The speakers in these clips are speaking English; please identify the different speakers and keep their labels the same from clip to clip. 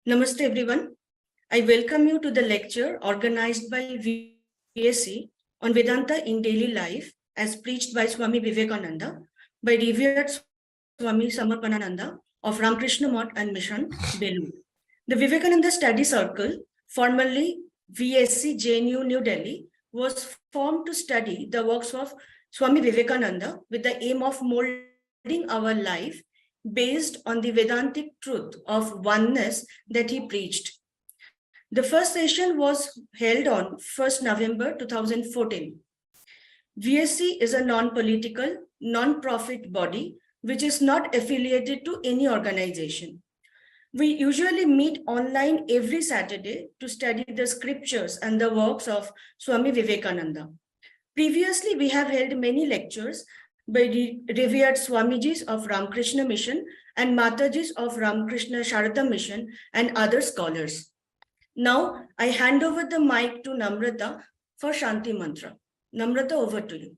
Speaker 1: Namaste everyone. I welcome you to the lecture organized by VSC on Vedanta in daily life as preached by Swami Vivekananda by revered Swami Samarpanananda of Ramakrishna Math and Mission, Belur. The Vivekananda Study Circle, formerly VSC JNU New Delhi, was formed to study the works of Swami Vivekananda with the aim of molding our life based on the Vedantic truth of oneness that he preached. The first session was held on 1st November 2014. VSC is a non-political, non-profit body which is not affiliated to any organization. We usually meet online every Saturday to study the scriptures and the works of Swami Vivekananda. Previously, we have held many lectures by the revered Swamijis of Ramakrishna Mission and Matajis of Ramakrishna Sharada Mission and other scholars. Now, I hand over the mic to Namrata for Shanti Mantra. Namrata, over to you.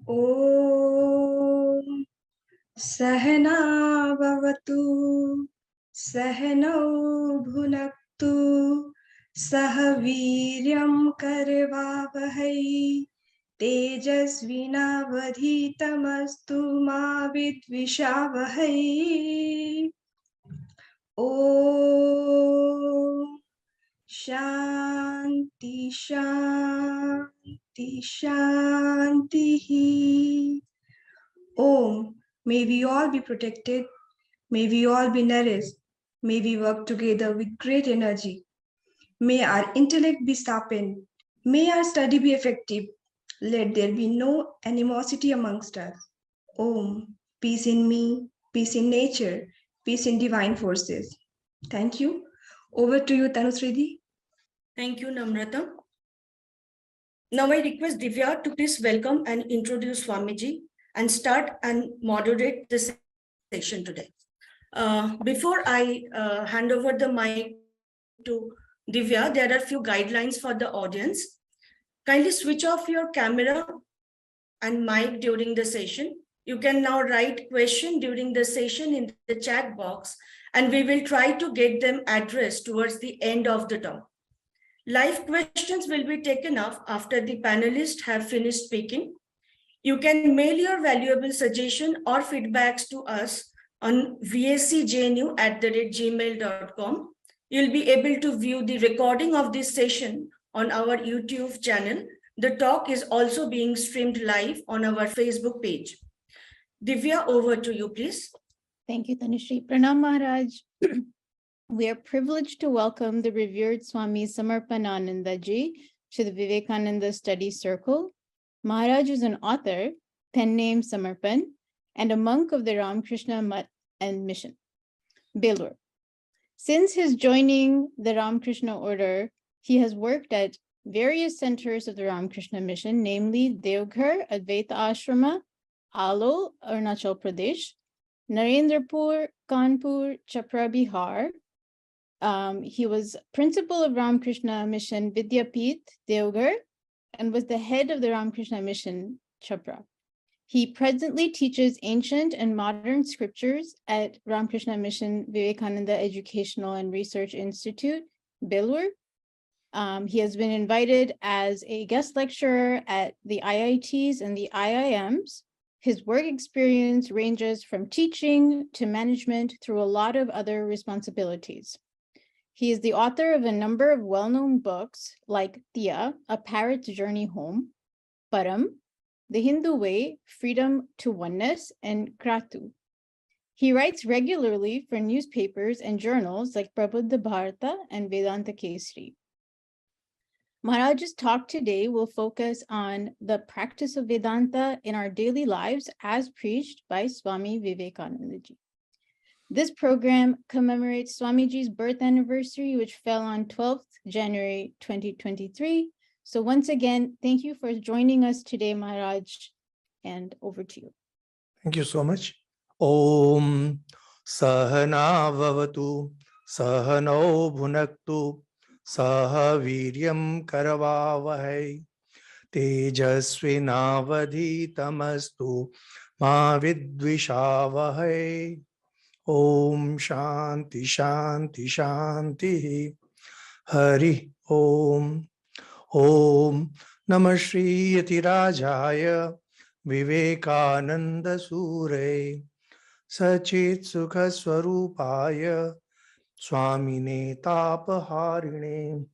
Speaker 2: Om Sahana Bhavatu Sahanau Bhunaktu Sahaviryam Karvavahai Tejasvinavadhitamastu ma vidvishavahai. Om Shanti Shanti Shanti. Om. May we all be protected. May we all be nourished. May we work together with great energy. May our intellect be sharpened. May our study be effective. Let there be no animosity amongst us. Om. Peace in me, peace in nature, peace in divine forces. Thank you. Over to you, Tanushree.
Speaker 1: Thank you, Namrata. Now I request Divya to please welcome and introduce Swamiji and start and moderate the session today. Before I hand over the mic to Divya, there are a few guidelines for the audience. Kindly switch off your camera and mic during the session. You can now write question during the session in the chat box, and we will try to get them addressed towards the end of the talk. Live questions will be taken up after the panelists have finished speaking. You can mail your valuable suggestion or feedbacks to us on vscjnu@gmail.com. You'll be able to view the recording of this session on our YouTube channel. The talk is also being streamed live on our Facebook page. Divya, over to you, please.
Speaker 3: Thank you, Tanushree. Pranam Maharaj. We are privileged to welcome the revered Swami Samarpanananda ji to the Vivekananda Study Circle. Maharaj is an author, pen name Samarpan, and a monk of the Ramakrishna Math and Mission, Belur. Since his joining the Ramakrishna order, he has worked at various centers of the Ramakrishna Mission, namely Devghar, Advaita Ashrama, Alol, Arunachal Pradesh, Narendrapur, Kanpur, Chapra, Bihar. He was principal of Ramakrishna Mission Vidyapith, Devghar, and was the head of the Ramakrishna Mission, Chapra. He presently teaches ancient and modern scriptures at Ramakrishna Mission Vivekananda Educational and Research Institute, Belur. He has been invited as a guest lecturer at the IITs and the IIMs. His work experience ranges from teaching to management through a lot of other responsibilities. He is the author of a number of well-known books like Tia, A Parrot's Journey Home, Param, The Hindu Way, Freedom to Oneness, and Kratu. He writes regularly for newspapers and journals like Prabuddha Bharata and Vedanta Kesri. Maharaj's talk today will focus on the practice of Vedanta in our daily lives as preached by Swami Vivekananda ji. This program commemorates Swamiji's birth anniversary, which fell on 12th January 2023. So once again, thank you for joining us today, Maharaj, and over to you.
Speaker 4: Thank you so much. Om Sahana Vavatu Sahano Bhunaktu Saha Viryam Karavavahai Tejasvinavadhitamastu Ma Vidvishavahai. Om Shanti Shanti Shanti. Hari Om. Om Namah Shri Yatirajaya Vivekananda Sure Sachit Sukha Swarupaya Swamine Tapaharine.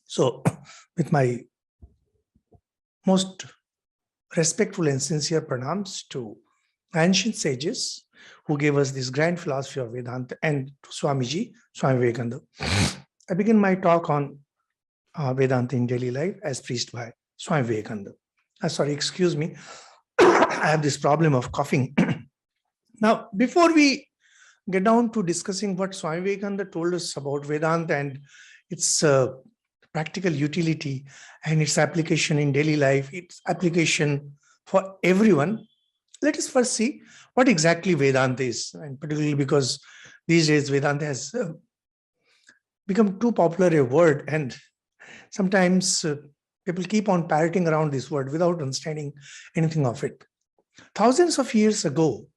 Speaker 4: So, with my most respectful and sincere pranams to ancient sages who gave us this grand philosophy of Vedanta, and to Swamiji, Swami Vivekananda, I begin my talk on Vedanta in daily life as preached by Swami Vivekananda. Sorry, excuse me. I have this problem of coughing. Now, before we get down to discussing what Swami Vivekananda told us about Vedanta and its practical utility and its application in daily life, its application for everyone, let us first see what exactly Vedanta is, and particularly because these days Vedanta has become too popular a word, and sometimes people keep on parroting around this word without understanding anything of it. Thousands of years ago,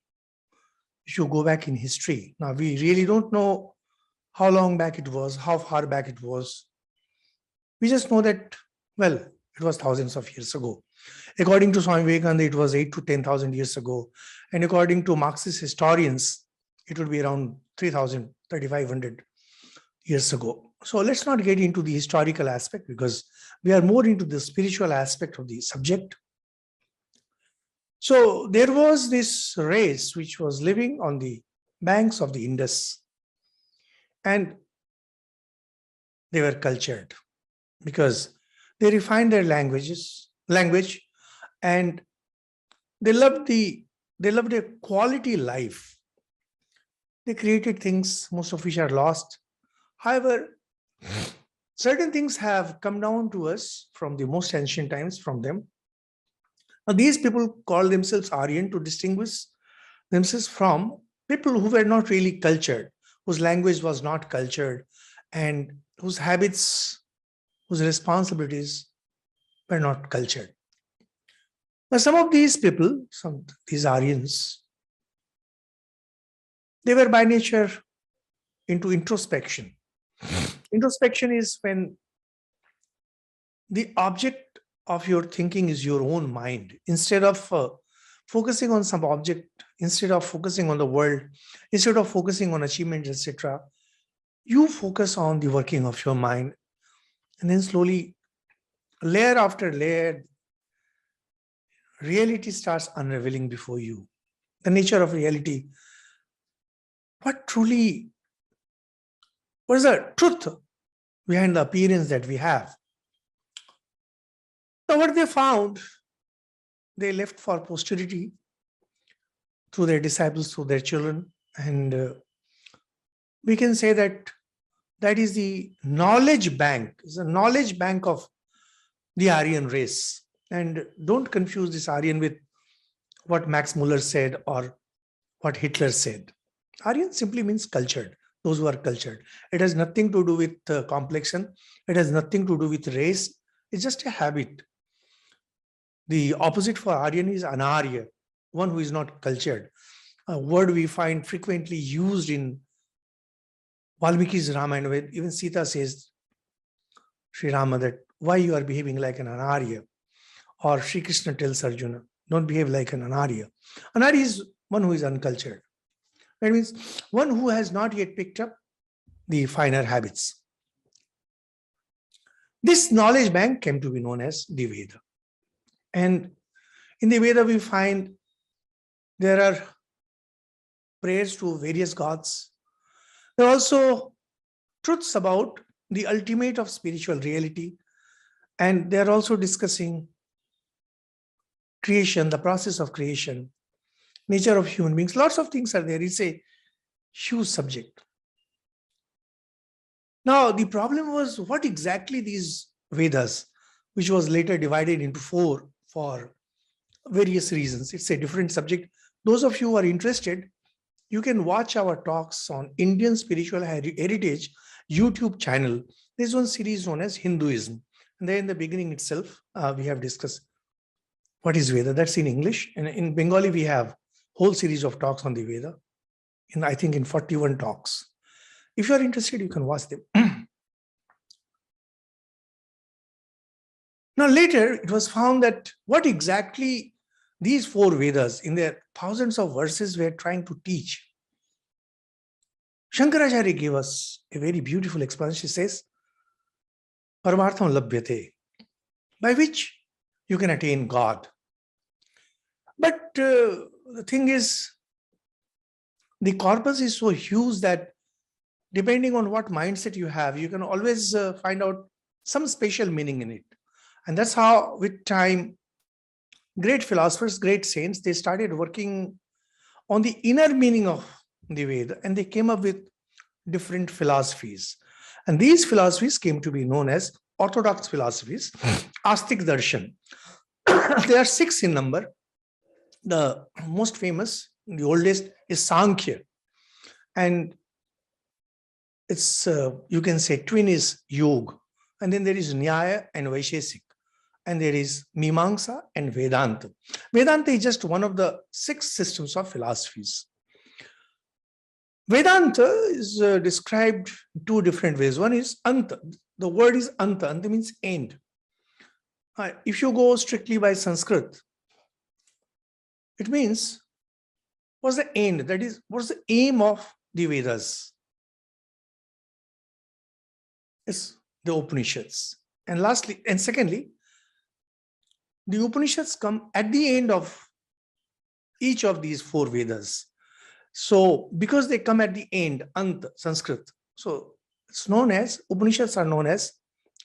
Speaker 4: if you go back in history, now we really don't know how long back it was, how far back it was. We just know that, well, it was thousands of years ago. According to Swami Vivekananda, it was 8 to 10,000 years ago. And according to Marxist historians, it would be around 3,000, 3,500 years ago. So let's not get into the historical aspect because we are more into the spiritual aspect of the subject. So there was this race which was living on the banks of the Indus, and they were cultured because they refined their language, and they loved a quality life. They created things, most of which are lost. However, certain things have come down to us from the most ancient times from them. Now, these people call themselves Aryan to distinguish themselves from people who were not really cultured, whose language was not cultured, and whose habits, whose responsibilities were not cultured. Now, some of these people, these Aryans, they were by nature into introspection. Introspection is when the object of your thinking is your own mind. Instead of focusing on some object, instead of focusing on the world, instead of focusing on achievements, etc., you focus on the working of your mind. And then slowly, layer after layer, reality starts unraveling before you. The nature of reality. What is the truth behind the appearance that we have? Now, what they found, they left for posterity through their disciples, through their children. And we can say that is the knowledge bank. It's a knowledge bank of the Aryan race. And don't confuse this Aryan with what Max Muller said or what Hitler said. Aryan simply means cultured, those who are cultured. It has nothing to do with complexion. It has nothing to do with race. It's just a habit. The opposite for Aryan is Anarya, one who is not cultured. A word we find frequently used in Valmiki's Ramayana, where even Sita says, Sri Rama, that why you are behaving like an Anarya. Or Sri Krishna tells Arjuna, don't behave like an Anarya. Anarya is one who is uncultured. That means one who has not yet picked up the finer habits. This knowledge bank came to be known as the Veda. And in the Veda, we find there are prayers to various gods. There are also truths about the ultimate of spiritual reality. And they are also discussing creation, the process of creation, nature of human beings. Lots of things are there. It's a huge subject. Now, the problem was what exactly these Vedas, which was later divided into 4 for various reasons. It's a different subject. Those of you who are interested, you can watch our talks on Indian Spiritual Heritage YouTube channel. There's one series known as Hinduism. And there in the beginning itself, we have discussed what is Veda. That's in English. And in Bengali, we have whole series of talks on the Veda. I think in 41 talks. If you are interested, you can watch them. Now later, it was found that what exactly these 4 Vedas in their thousands of verses were trying to teach. Shankaracharya gave us a very beautiful explanation. He says, Paramartham labhyate, by which you can attain God. But the thing is, the corpus is so huge that depending on what mindset you have, you can always find out some special meaning in it. And that's how, with time, great philosophers, great saints, they started working on the inner meaning of the Veda, and they came up with different philosophies. And these philosophies came to be known as orthodox philosophies, Astik Darshan. There are 6 in number. The most famous, the oldest, is Sankhya. And it's, you can say, twin is Yoga. And then there is Nyaya and Vaishesik. And there is Mimamsa and Vedanta. Vedanta is just one of the 6 systems of philosophies. Vedanta is described in 2 different ways. One is Anta. The word is Anta. Anta means end. If you go strictly by Sanskrit, it means what's the end? That is, what's the aim of the Vedas? It's the Upanishads. And lastly, and secondly, the Upanishads come at the end of each of these 4 Vedas. So, because they come at the end, Ant, Sanskrit, so it's known as, Upanishads are known as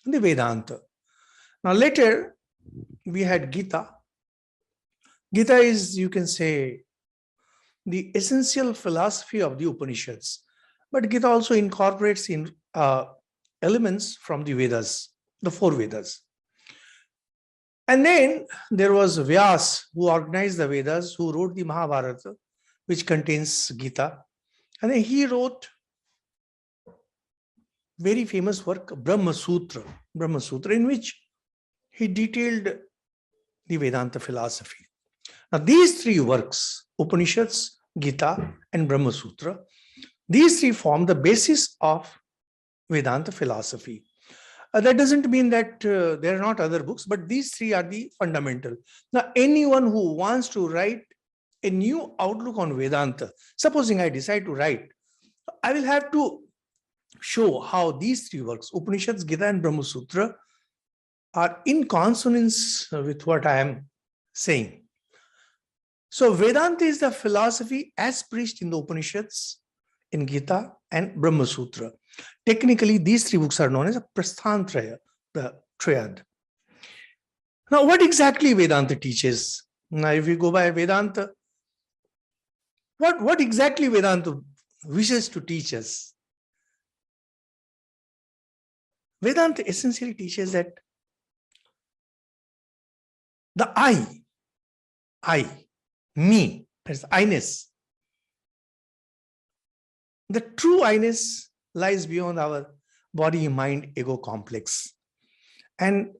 Speaker 4: the Vedanta. Now later, we had Gita. Gita is, you can say, the essential philosophy of the Upanishads. But Gita also incorporates in elements from the Vedas, the 4 Vedas. And then there was Vyas, who organized the Vedas, who wrote the Mahabharata, which contains Gita. And then he wrote very famous work, Brahma Sutra, in which he detailed the Vedanta philosophy. Now these 3 works, Upanishads, Gita, and Brahma Sutra, these 3 form the basis of Vedanta philosophy. That doesn't mean that there are not other books, but these 3 are the fundamental. Now, anyone who wants to write a new outlook on Vedanta, supposing I decide to write, I will have to show how these 3 works, Upanishads, Gita, and Brahma Sutra, are in consonance with what I am saying. So, Vedanta is the philosophy as preached in the Upanishads, in Gita, and Brahma Sutra. Technically, these 3 books are known as a Prasthantraya, the triad. Now, what exactly Vedanta teaches? Now, if we go by Vedanta, what exactly Vedanta wishes to teach us? Vedanta essentially teaches that the I, me, that's I-ness. The true I-ness lies beyond our body, mind, ego complex. And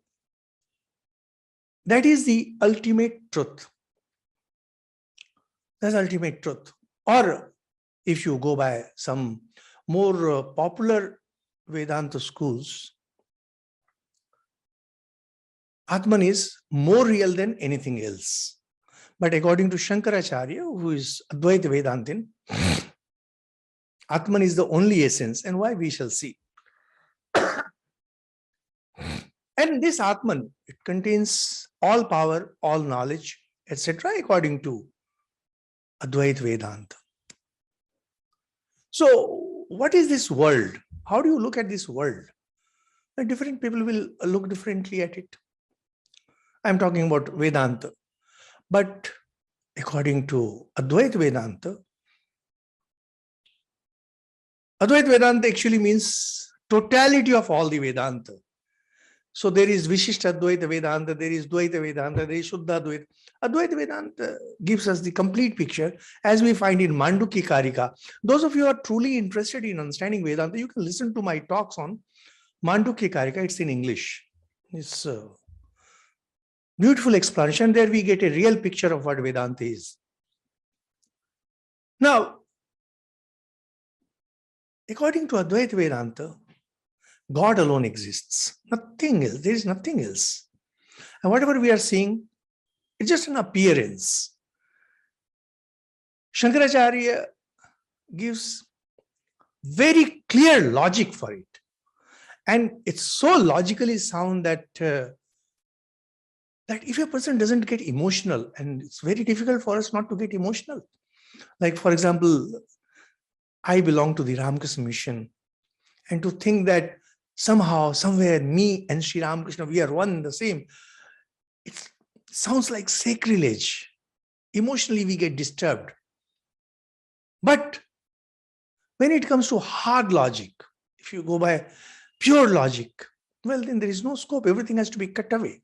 Speaker 4: that is the ultimate truth. That's ultimate truth. Or if you go by some more popular Vedanta schools, Atman is more real than anything else. But according to Shankaracharya, who is Advaita Vedantin, Atman is the only essence, and why we shall see. And this Atman, it contains all power, all knowledge, etc., according to Advaita Vedanta. So, what is this world? How do you look at this world? Different people will look differently at it. I'm talking about Vedanta. But according to Advaita Vedanta actually means totality of all the Vedanta. So there is Vishishta Advaita Vedanta, there is Dvaita Vedanta, there is Shuddha Advaita. Advaita Vedanta gives us the complete picture as we find in Mandukya Karika. Those of you who are truly interested in understanding Vedanta, you can listen to my talks on Mandukya Karika. It's in English. It's a beautiful explanation. There we get a real picture of what Vedanta is. Now, according to Advaita Vedanta, God alone exists. Nothing else. There is nothing else. And whatever we are seeing, it's just an appearance. Shankaracharya gives very clear logic for it. And it's so logically sound that if a person doesn't get emotional, and it's very difficult for us not to get emotional. Like, for example, I belong to the Ramakrishna mission, and to think that somehow, somewhere, me and Sri Ramakrishna, we are one and the same, it sounds like sacrilege. Emotionally, we get disturbed. But when it comes to hard logic, if you go by pure logic, well, then there is no scope. Everything has to be cut away.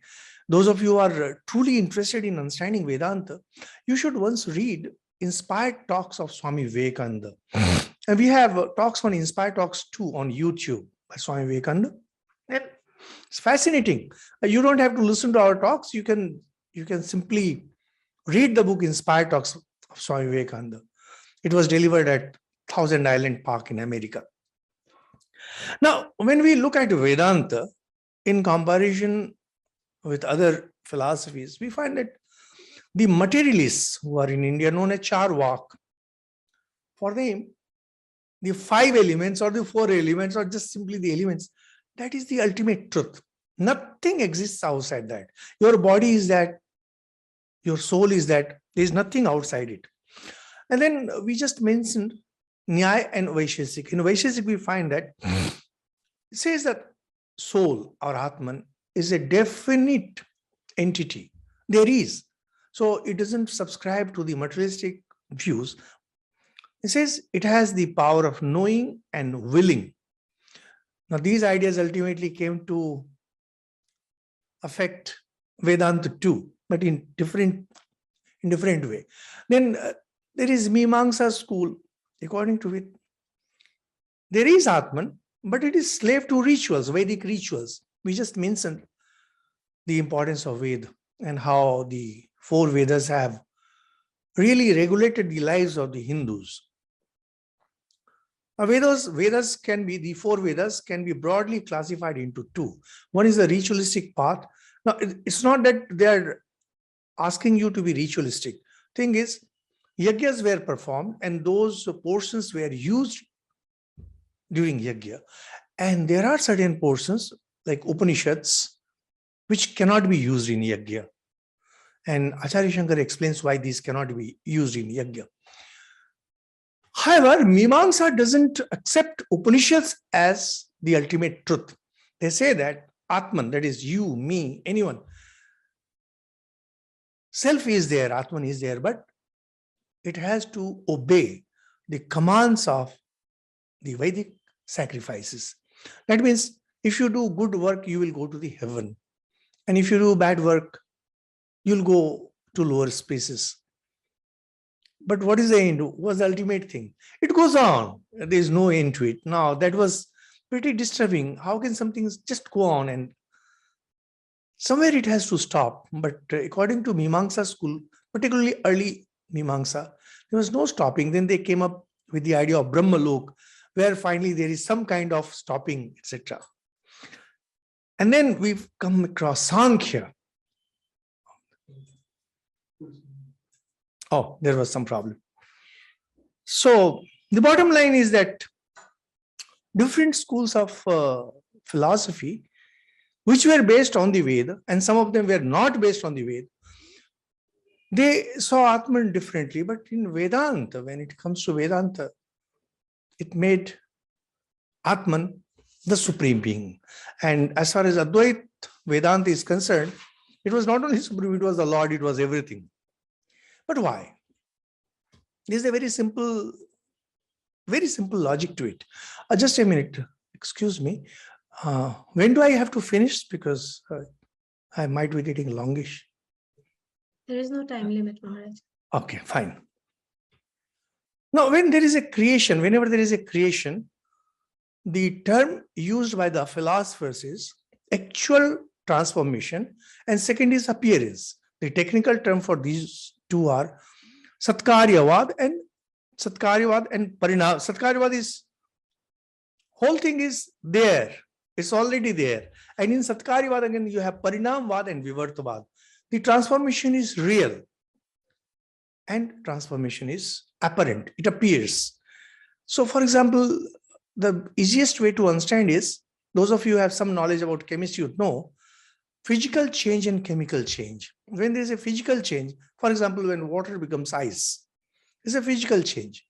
Speaker 4: Those of you who are truly interested in understanding Vedanta, you should once read Inspired Talks of Swami Vivekananda. And we have talks on Inspired Talks 2 on YouTube by Swami Vivekananda. And it's fascinating. You don't have to listen to our talks. You can simply read the book Inspired Talks of Swami Vivekananda. It was delivered at Thousand Island Park in America. Now, when we look at Vedanta in comparison with other philosophies, we find that the materialists who are in India known as Charvak, for them, the 5 elements or the 4 elements or just simply the elements, that is the ultimate truth. Nothing exists outside that. Your body is that, your soul is that, there is nothing outside it. And then we just mentioned Nyaya and Vaishesik. In Vaishesik, we find that it says that soul or Atman is a definite entity. There is. So it doesn't subscribe to the materialistic views. It says it has the power of knowing and willing. Now, these ideas ultimately came to affect Vedanta too, but in different way. Then there is Mimamsa school. According to it, there is Atman, but it is slave to rituals, Vedic rituals. We just mentioned the importance of Veda and how the 4 Vedas have really regulated the lives of the Hindus. Now, Vedas can be, the 4 Vedas can be broadly classified into 2. One is the ritualistic path. Now, it's not that they are asking you to be ritualistic. Thing is, yajnas were performed and those portions were used during yajna. And there are certain portions like Upanishads which cannot be used in yajna. And Acharya Shankar explains why these cannot be used in yajna. However, Mimamsa doesn't accept Upanishads as the ultimate truth. They say that Atman, that is you, me, anyone, self is there, Atman is there, but it has to obey the commands of the Vedic sacrifices. That means if you do good work, you will go to the heaven. And if you do bad work, you'll go to lower spaces. But what is the end? What's the ultimate thing? It goes on. There is no end to it. Now, that was pretty disturbing. How can something just go on? And somewhere it has to stop. But according to Mimamsa school, particularly early Mimamsa, there was no stopping. Then they came up with the idea of Brahmalok, where finally there is some kind of stopping, etc. And then we've come across Sankhya. Oh, there was some problem. So the bottom line is that different schools of philosophy, which were based on the Veda, and some of them were not based on the Veda, they saw Atman differently. But in Vedanta, when it comes to Vedanta, it made Atman the supreme being. And as far as Advaita Vedanta is concerned, it was not only supreme, it was the Lord, it was everything. But why? There's a very simple logic to it. Just a minute, excuse me. When do I have to finish? Because I might be getting longish.
Speaker 2: There is no time limit, Maharaj.
Speaker 4: Okay, fine. Now, when there is a creation, whenever there is a creation, the term used by the philosophers is actual transformation, and second is appearance. The technical term for these two are Satkaryavad and Parinam. Satkaryavad is whole thing is there. It's already there. And in Satkaryavad, again, you have Parinamvad and Vivartavad. The transformation is real. And transformation is apparent. It appears. So, for example, the easiest way to understand is, those of you who have some knowledge about chemistry, you know, physical change and chemical change. When there is a physical change, for example, when water becomes ice, it's a physical change.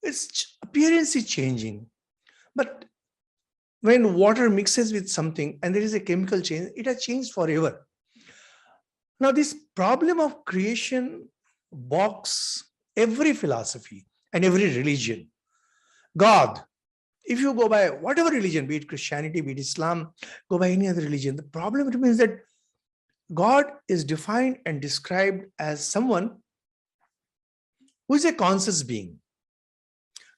Speaker 4: Its appearance is changing. But when water mixes with something and there is a chemical change, it has changed forever. Now, this problem of creation bogs every philosophy and every religion. God, if you go by whatever religion, be it Christianity, be it Islam, go by any other religion, the problem remains that God is defined and described as someone who is a conscious being.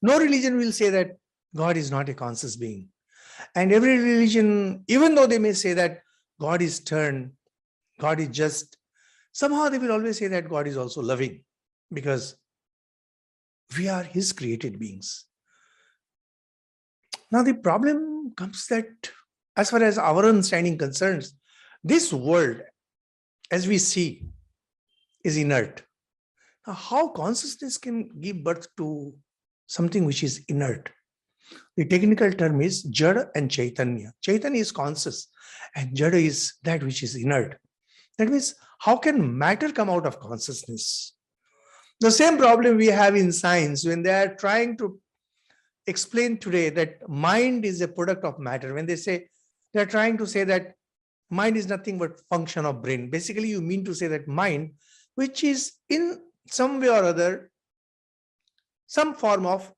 Speaker 4: No religion will say that God is not a conscious being. And every religion, even though they may say that God is stern, God is just, somehow they will always say that God is also loving, because we are His created beings. Now the problem comes that, as far as our understanding concerns, this world, as we see, is inert. Now, how consciousness can give birth to something which is inert? The technical term is Jada and Chaitanya. Chaitanya is conscious and Jada is that which is inert. That means, how can matter come out of consciousness? The same problem we have in science when they are trying to explain today that mind is a product of matter. When they say, they are trying to say that mind is nothing but function of brain. Basically, you mean to say that mind, which is in some way or other, some form of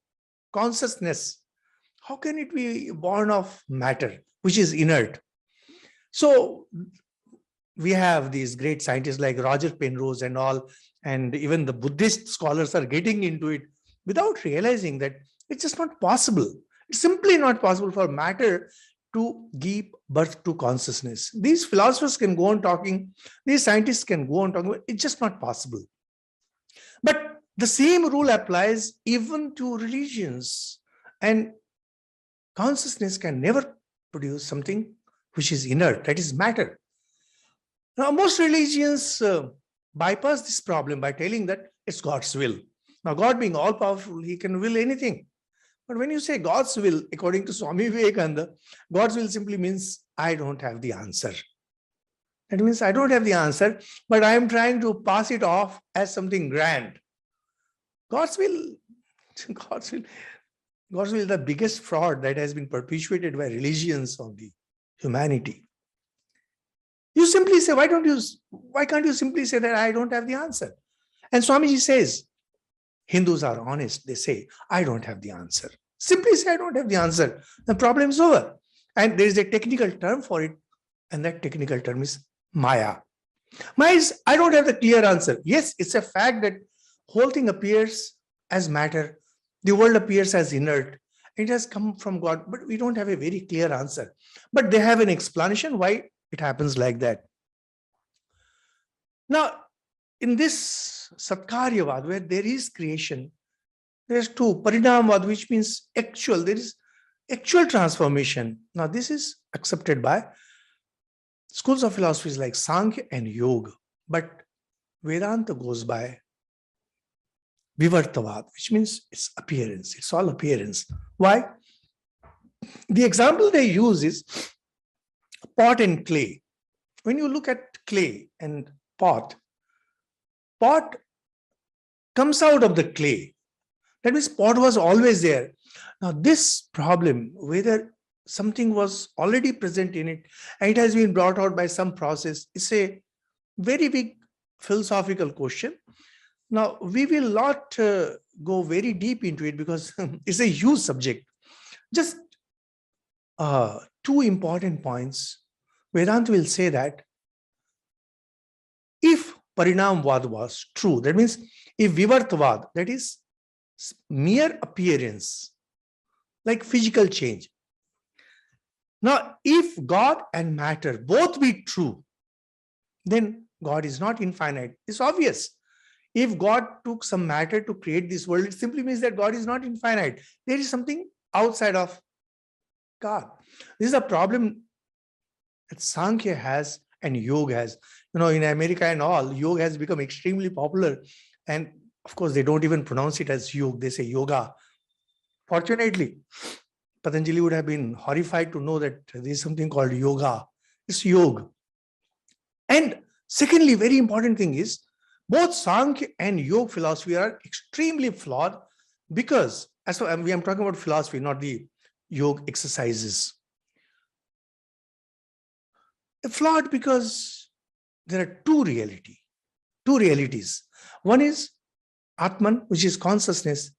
Speaker 4: consciousness, how can it be born of matter, which is inert? So we have these great scientists like Roger Penrose and all, and even the Buddhist scholars are getting into it without realizing that it's just not possible. It's simply not possible for matter to give birth to consciousness. These philosophers can go on talking, these scientists can go on talking, but it's just not possible. But the same rule applies even to religions. And consciousness can never produce something which is inert, that is matter. Now, most religions bypass this problem by telling that it's God's will. Now, God being all-powerful, He can will anything. But when you say God's will, according to Swami Vivekananda, God's will simply means, I don't have the answer. That means I don't have the answer, but I am trying to pass it off as something grand. God's will, God's will, God's will is the biggest fraud that has been perpetuated by religions of the humanity. You simply say, why can't you simply say that I don't have the answer? And Swamiji says, Hindus are honest. They say, I don't have the answer. Simply say, I don't have the answer. The problem is over. And there is a technical term for it. And that technical term is Maya. Maya is, I don't have the clear answer. Yes, it's a fact that whole thing appears as matter. The world appears as inert. It has come from God, but we don't have a very clear answer. But they have an explanation why it happens like that. Now, in this Satkaryavad, where there is creation, there's two. Parinamvad, which means actual. There is actual transformation. Now, this is accepted by schools of philosophies like Sankhya and Yoga. But Vedanta goes by Vivartavad, which means it's appearance. It's all appearance. Why? The example they use is pot and clay. When you look at clay and pot comes out of the clay. That means pot was always there. Now this problem, whether something was already present in it and it has been brought out by some process, is a very big philosophical question. Now we will not go very deep into it because it's a huge subject. Just two important points. Vedanta will say that if Parinamvad was true, that means if Vivartavad, that is mere appearance, like physical change. Now, if God and matter both be true, then God is not infinite. It's obvious. If God took some matter to create this world, it simply means that God is not infinite. There is something outside of God. This is a problem that Sankhya has and Yoga has. In America and all, Yoga has become extremely popular. And of course, they don't even pronounce it as yoga. They say yoga. Fortunately, Patanjali would have been horrified to know that there is something called yoga. It's yoga. And secondly, very important thing is, both Sankhya and Yoga philosophy are extremely flawed because, I'm talking about philosophy, not the yoga exercises. Flawed because there are two realities. One is Atman, which is consciousness,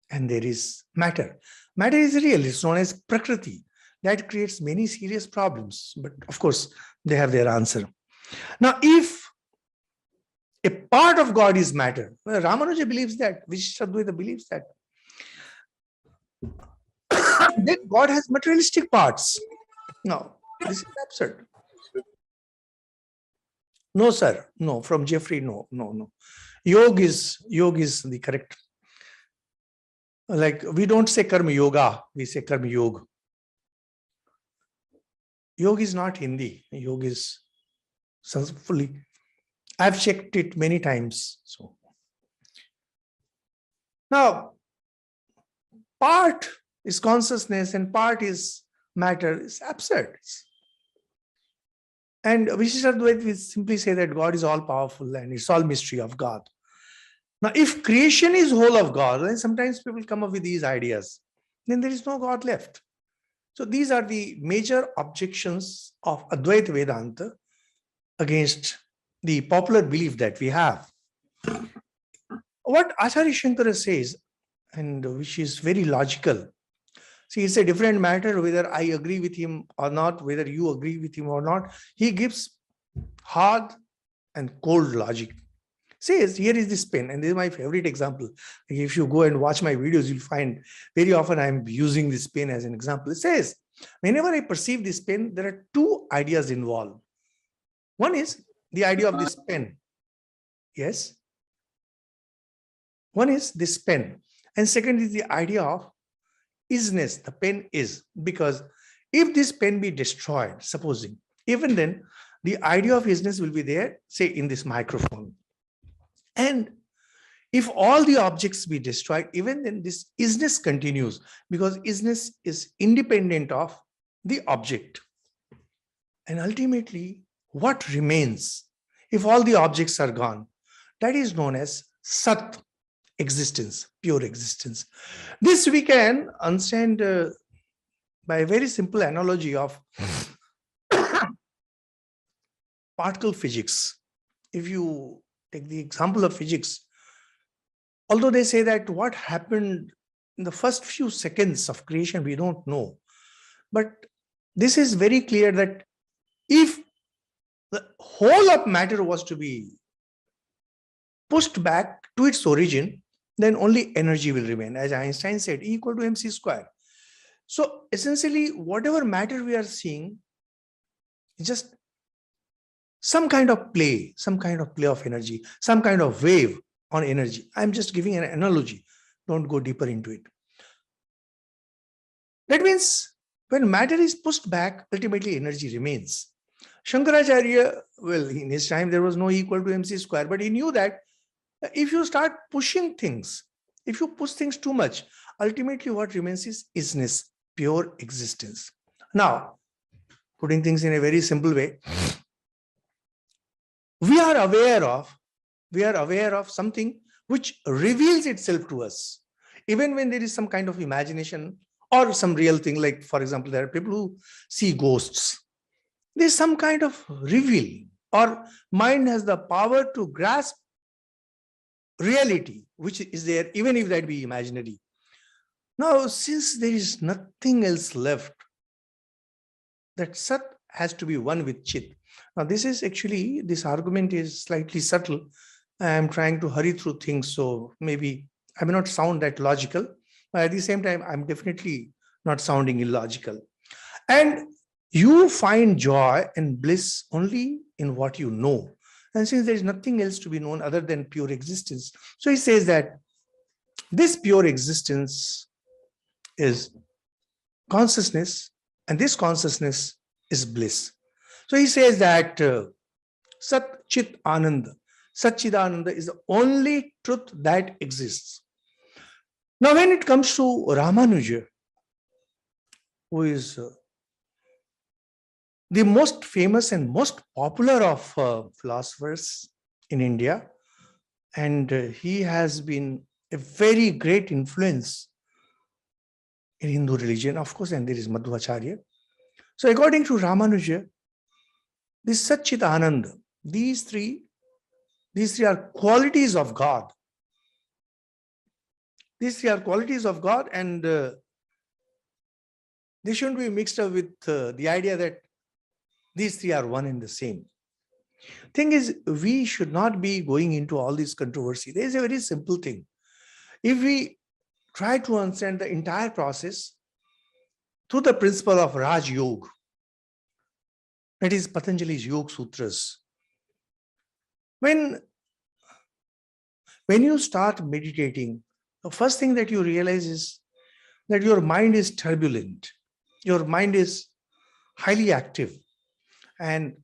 Speaker 4: and there is matter. Matter is real, it's known as Prakriti. That creates many serious problems, but of course, they have their answer. Now, if a part of God is matter, Ramanuja believes that, Vishishtadvaita believes that, then God has materialistic parts. No, this is absurd. No, sir. No, from Jeffrey, no. Yoga is the correct. Like, we don't say karma yoga, we say karma yoga. Yoga is not Hindi. Yoga is fully. I've checked it many times. So now, part is consciousness and part is matter. It's absurd. And Vishishtadvaita will simply say that God is all powerful and it's all mystery of God. Now, if creation is whole of God, then sometimes people come up with these ideas, then there is no God left. So these are the major objections of Advaita Vedanta against the popular belief that we have. What Acharya Shankara says, and which is very logical. See, it's a different matter whether I agree with him or not, whether you agree with him or not. He gives hard and cold logic. Says, here is this pen, and this is my favorite example. If you go and watch my videos, you'll find very often I'm using this pen as an example. It says, whenever I perceive this pen, there are two ideas involved. One is the idea of this pen. Yes. One is this pen. And second is the idea of isness. The pen is. Because if this pen be destroyed, supposing, even then, the idea of isness will be there, say, in this microphone. And if all the objects be destroyed, even then this isness continues, because isness is independent of the object. And ultimately, what remains if all the objects are gone? That is known as Sat, existence, pure existence. This we can understand by a very simple analogy of particle physics. If you take the example of physics, although they say that what happened in the first few seconds of creation, we don't know. But this is very clear that if the whole of matter was to be pushed back to its origin, then only energy will remain. As Einstein said, E equal to mc square. So essentially, whatever matter we are seeing is just some kind of play of energy, some kind of wave on energy. I'm just giving an analogy. Don't go deeper into it. That means when matter is pushed back, ultimately energy remains. Shankaracharya, well, in his time, there was no E equal to mc square, but he knew that if you start pushing things, if you push things too much, ultimately what remains is isness, pure existence. Now, putting things in a very simple way, we are aware of something which reveals itself to us, even when there is some kind of imagination or some real thing. Like, for example, there are people who see ghosts. There's some kind of reveal, or mind has the power to grasp reality, which is there, even if that be imaginary. Now, since there is nothing else left, that Sat has to be one with Chit. Now, this argument is slightly subtle. I am trying to hurry through things, so maybe I may not sound that logical, but at the same time, I'm definitely not sounding illogical. And you find joy and bliss only in what you know. And since there is nothing else to be known other than pure existence, so he says that this pure existence is consciousness, and this consciousness is bliss. So he says that Sat Chit Ananda, Satchidananda is the only truth that exists. Now, when it comes to Ramanuja, who is the most famous and most popular of philosophers in India, and he has been a very great influence in Hindu religion, of course, and there is Madhvacharya. So according to Ramanuja, this Satchit Ananda, these three are qualities of God. These three are qualities of God, and they shouldn't be mixed up with the idea that these three are one and the same. Thing is, we should not be going into all this controversy. There is a very simple thing. If we try to understand the entire process through the principle of Raj Yoga, that is Patanjali's Yoga Sutras. When you start meditating, the first thing that you realize is that your mind is turbulent. Your mind is highly active. And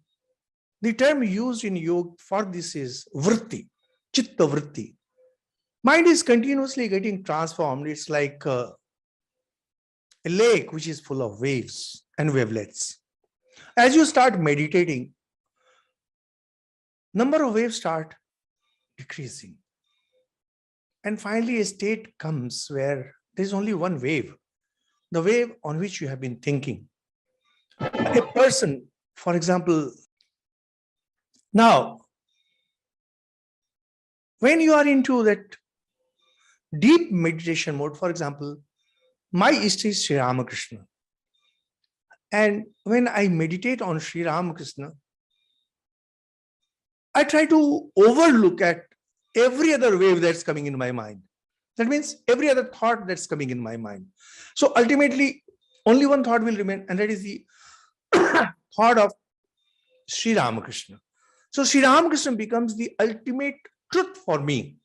Speaker 4: the term used in yoga for this is vritti, chitta vritti. Mind is continuously getting transformed. It's like a lake which is full of waves and wavelets. As you start meditating, number of waves start decreasing. And finally, a state comes where there's only one wave, the wave on which you have been thinking. A person, for example, now, when you are into that deep meditation mode, for example, my Ishta is Sri Ramakrishna. And when I meditate on Sri Ramakrishna, I try to overlook at every other wave that's coming in my mind. That means every other thought that's coming in my mind. So ultimately, only one thought will remain, and that is the thought of Sri Ramakrishna. So Sri Ramakrishna becomes the ultimate truth for me,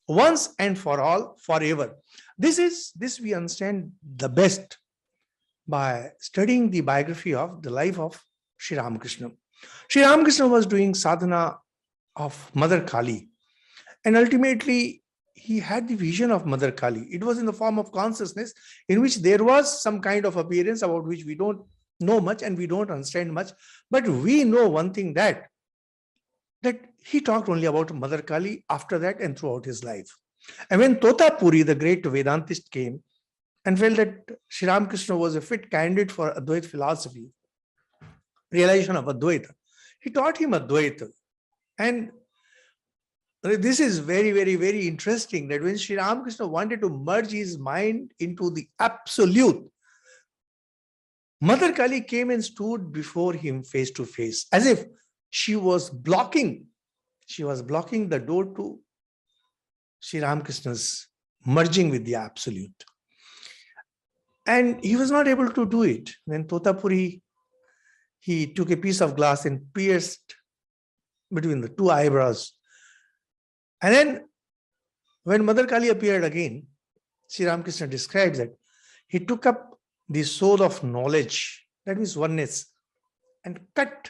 Speaker 4: once and for all, forever. This we understand the best by studying the biography of the life of Sri Ramakrishna. Sri Ramakrishna was doing sadhana of Mother Kali, and ultimately he had the vision of Mother Kali. It was in the form of consciousness in which there was some kind of appearance about which we don't know much and we don't understand much, but we know one thing, that he talked only about Mother Kali after that and throughout his life. And when Totapuri, the great Vedantist, came and felt that Sri Ramakrishna was a fit candidate for Advaita philosophy, realization of Advaita, he taught him Advaita. And this is very, very, very interesting that when Sri Ramakrishna wanted to merge his mind into the absolute, Mother Kali came and stood before him face to face, as if she was blocking the door to Sri Ramakrishna's merging with the absolute. And he was not able to do it. When Totapuri, he took a piece of glass and pierced between the two eyebrows. And then when Mother Kali appeared again, Sri Ramakrishna describes that he took up the sword of knowledge, that is oneness, and cut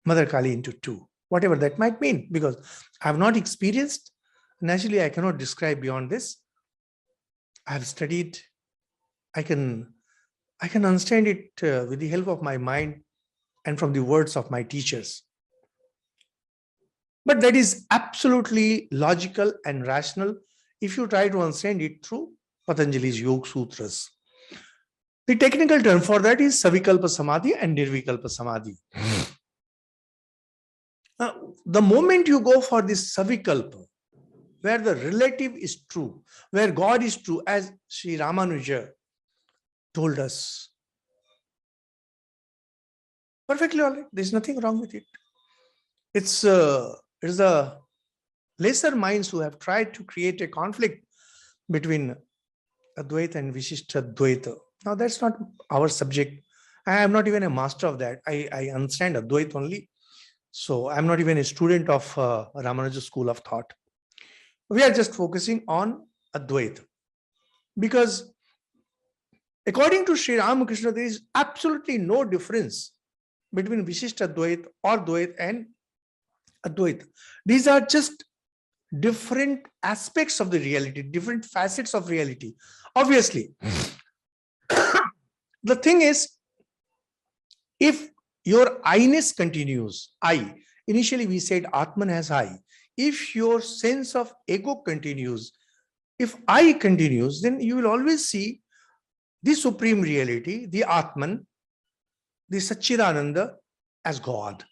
Speaker 4: Mother Kali into two, whatever that might mean, because I have not experienced. Naturally, I cannot describe beyond this. I have studied. I can understand it with the help of my mind and from the words of my teachers. But that is absolutely logical and rational if you try to understand it through Patanjali's Yoga Sutras. The technical term for that is Savikalpa Samadhi and Nirvikalpa Samadhi. The moment you go for this Savikalpa, where the relative is true, where God is true, as Sri Ramanuja told us, perfectly all right. There's nothing wrong with it. It's the lesser minds who have tried to create a conflict between Advaita and Vishishta Advaita. Now, that's not our subject. I am not even a master of that. I understand Advaita only. So I'm not even a student of Ramanuja school of thought. We are just focusing on Advaita, because According to Sri Ramakrishna, there is absolutely no difference between Vishishta Advaita or Dvaita and Advaita. These are just different aspects of the reality, different facets of reality. Obviously, the thing is, if your I-ness continues, initially we said Atman has I. If your sense of ego continues, if I continues, then you will always see the supreme reality, the Atman, the Satchidananda as God.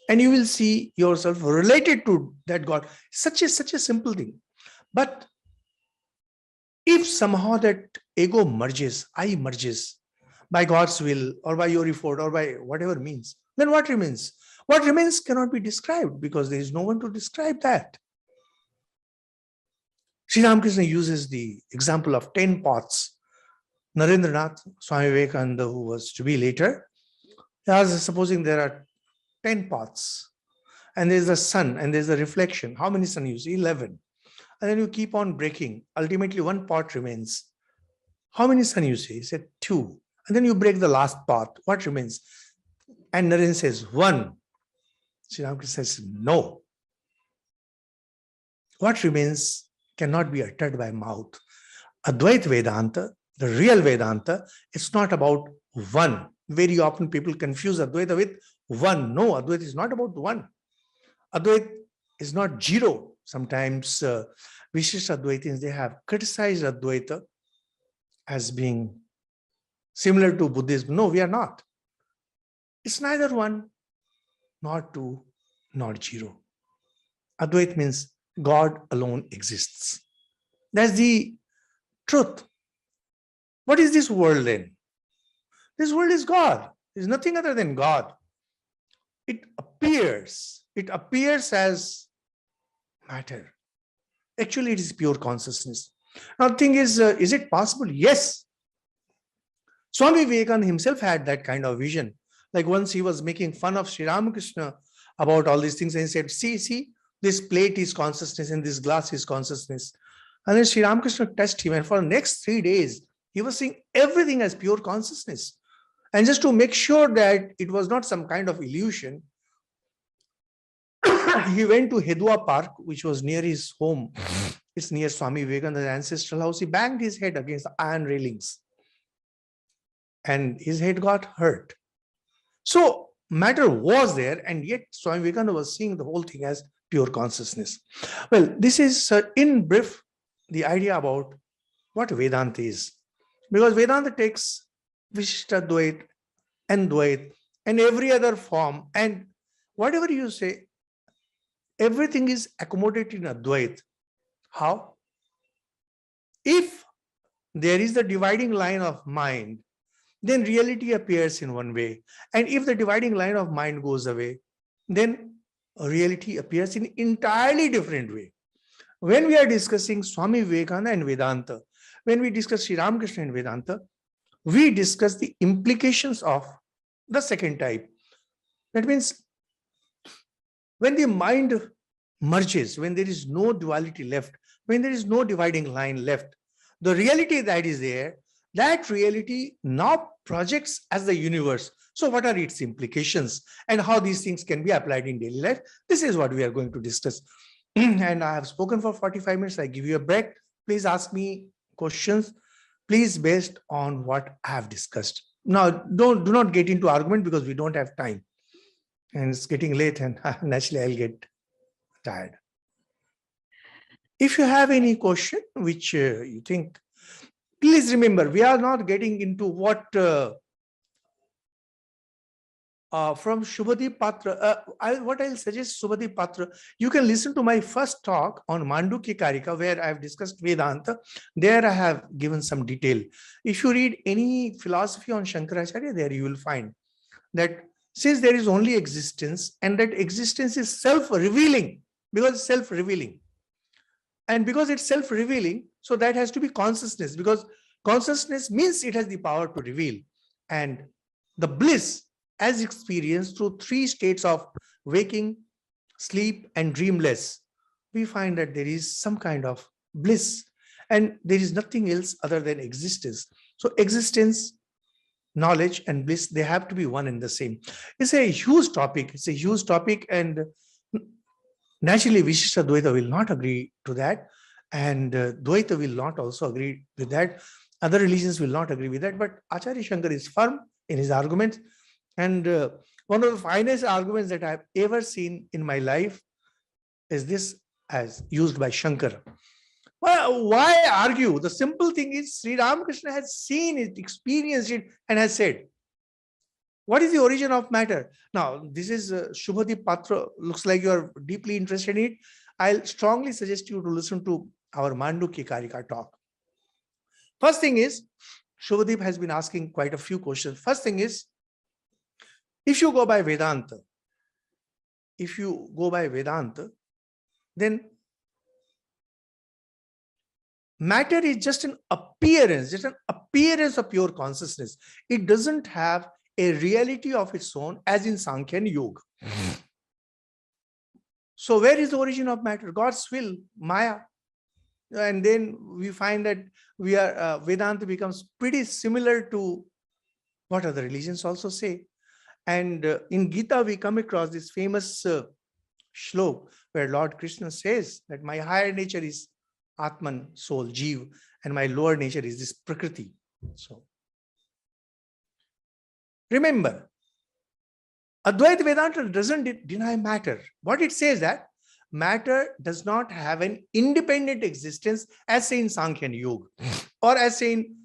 Speaker 4: And you will see yourself related to that God. Such a simple thing. But if somehow that ego merges, I merges by God's will or by your effort or by whatever means, then what remains? What remains cannot be described because there is no one to describe that. Sri Ramakrishna uses the example of 10 pots. Narendranath, Swami Vivekananda, who was to be later, supposing there are 10 pots and there's the sun and there's the reflection. How many sun you see? 11. And then you keep on breaking. Ultimately, one pot remains. How many sun you see? He said 2. And then you break the last pot. What remains? And Naren says 1. Sri Ramakrishna says no. What remains cannot be uttered by mouth. Advaita Vedanta, the real Vedanta, it's not about one. Very often people confuse Advaita with one. No, Advaita is not about one. Advaita is not zero. Sometimes Vishishta Advaitins, they have criticized Advaita as being similar to Buddhism. No, we are not. It's neither one, nor two, nor zero. Advaita means God alone exists. That's the truth. What is this world then? This world is God. It's nothing other than God. It appears as matter. Actually, it is pure consciousness. Now, the thing is it possible? Yes. Swami Vivekananda himself had that kind of vision. Like once he was making fun of Sri Ramakrishna about all these things and he said, see, this plate is consciousness and this glass is consciousness. And then Sri Ramakrishna touched him and for the next 3 days, he was seeing everything as pure consciousness. And just to make sure that it was not some kind of illusion, he went to Hedua Park, which was near his home. It's near Swami Vivekananda's ancestral house. He banged his head against the iron railings. And his head got hurt. So matter was there, and yet Swami Vivekananda was seeing the whole thing as pure consciousness. Well, this is in brief the idea about what Vedanta is. Because Vedanta takes Vishishta Dvaita and Dvaita and every other form, and whatever you say, everything is accommodated in Advaita. How? If there is the dividing line of mind, then reality appears in one way. And if the dividing line of mind goes away, then reality appears in entirely different way. When we are discussing Swami Vivekananda and Vedanta, when we discuss Sri Ramakrishna and Vedanta, we discuss the implications of the second type. That means when the mind merges, when there is no duality left, when there is no dividing line left, the reality that is there, that reality now projects as the universe. So what are its implications and how these things can be applied in daily life? This is what we are going to discuss. And I have spoken for 45 minutes. I give you a break. Please ask me questions, please, based on what I have discussed. Now, do not get into argument because we don't have time. And it's getting late and naturally I'll get tired. If you have any question which you think, please remember, we are not getting into what from Shubhadeep Patra. What I'll suggest, Shubhadeep Patra, you can listen to my first talk on Mandukya Karika, where I have discussed Vedanta. There I have given some detail. If you read any philosophy on Shankaracharya, there you will find that since there is only existence and that existence is self-revealing, because it's self-revealing. And because it's self-revealing, so that has to be consciousness, because consciousness means it has the power to reveal. And the bliss as experienced through 3 states of waking, sleep, and dreamless, we find that there is some kind of bliss and there is nothing else other than existence. So existence, knowledge, and bliss, they have to be one and the same. It's a huge topic. It's a huge topic, and naturally, Vishishta Dvaita will not agree to that, and Dvaita will not also agree with that. Other religions will not agree with that, but Acharya Shankar is firm in his arguments, and one of the finest arguments that I have ever seen in my life is this, as used by Shankara. Well, why argue? The simple thing is, Sri Ramakrishna has seen it, experienced it, and has said, what is the origin of matter? Now, this is Shubhadeep Patra. Looks like you are deeply interested in it. I'll strongly suggest you to listen to our Mandukya Karika talk. First thing is, Shubhadeep has been asking quite a few questions. First thing is, if you go by Vedanta, then matter is just an appearance of pure consciousness. It doesn't have a reality of its own, as in Sankhya and Yoga. So where is the origin of matter? God's will, Maya. And then we find that Vedanta becomes pretty similar to what other religions also say. And in Gita, we come across this famous shlok where Lord Krishna says that my higher nature is Atman, soul, Jeev, and my lower nature is this Prakriti. So remember, Advaita Vedanta doesn't deny matter. What it says that matter does not have an independent existence, as say in Sankhya and Yoga, or as say in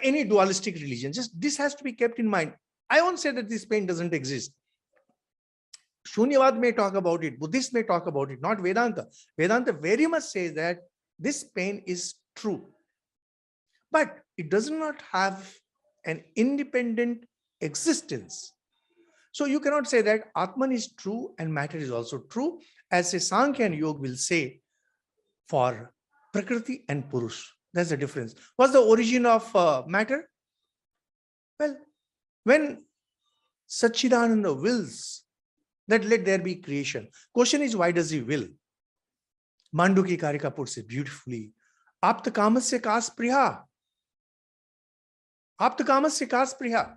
Speaker 4: any dualistic religion. Just this has to be kept in mind. I won't say that this pain doesn't exist. Shunyavad may talk about it, Buddhists may talk about it, not Vedanta. Vedanta very much says that this pain is true, but it does not have an independent existence. So you cannot say that Atman is true and matter is also true, as a Sankhya and Yoga will say for Prakriti and Purush. That's the difference. What's the origin of matter? Well, when Satchidananda wills that let there be creation, question is, why does he will? Mandukya Karika puts it beautifully. Apta kamasya kas priha. Apta kamasya kas priha.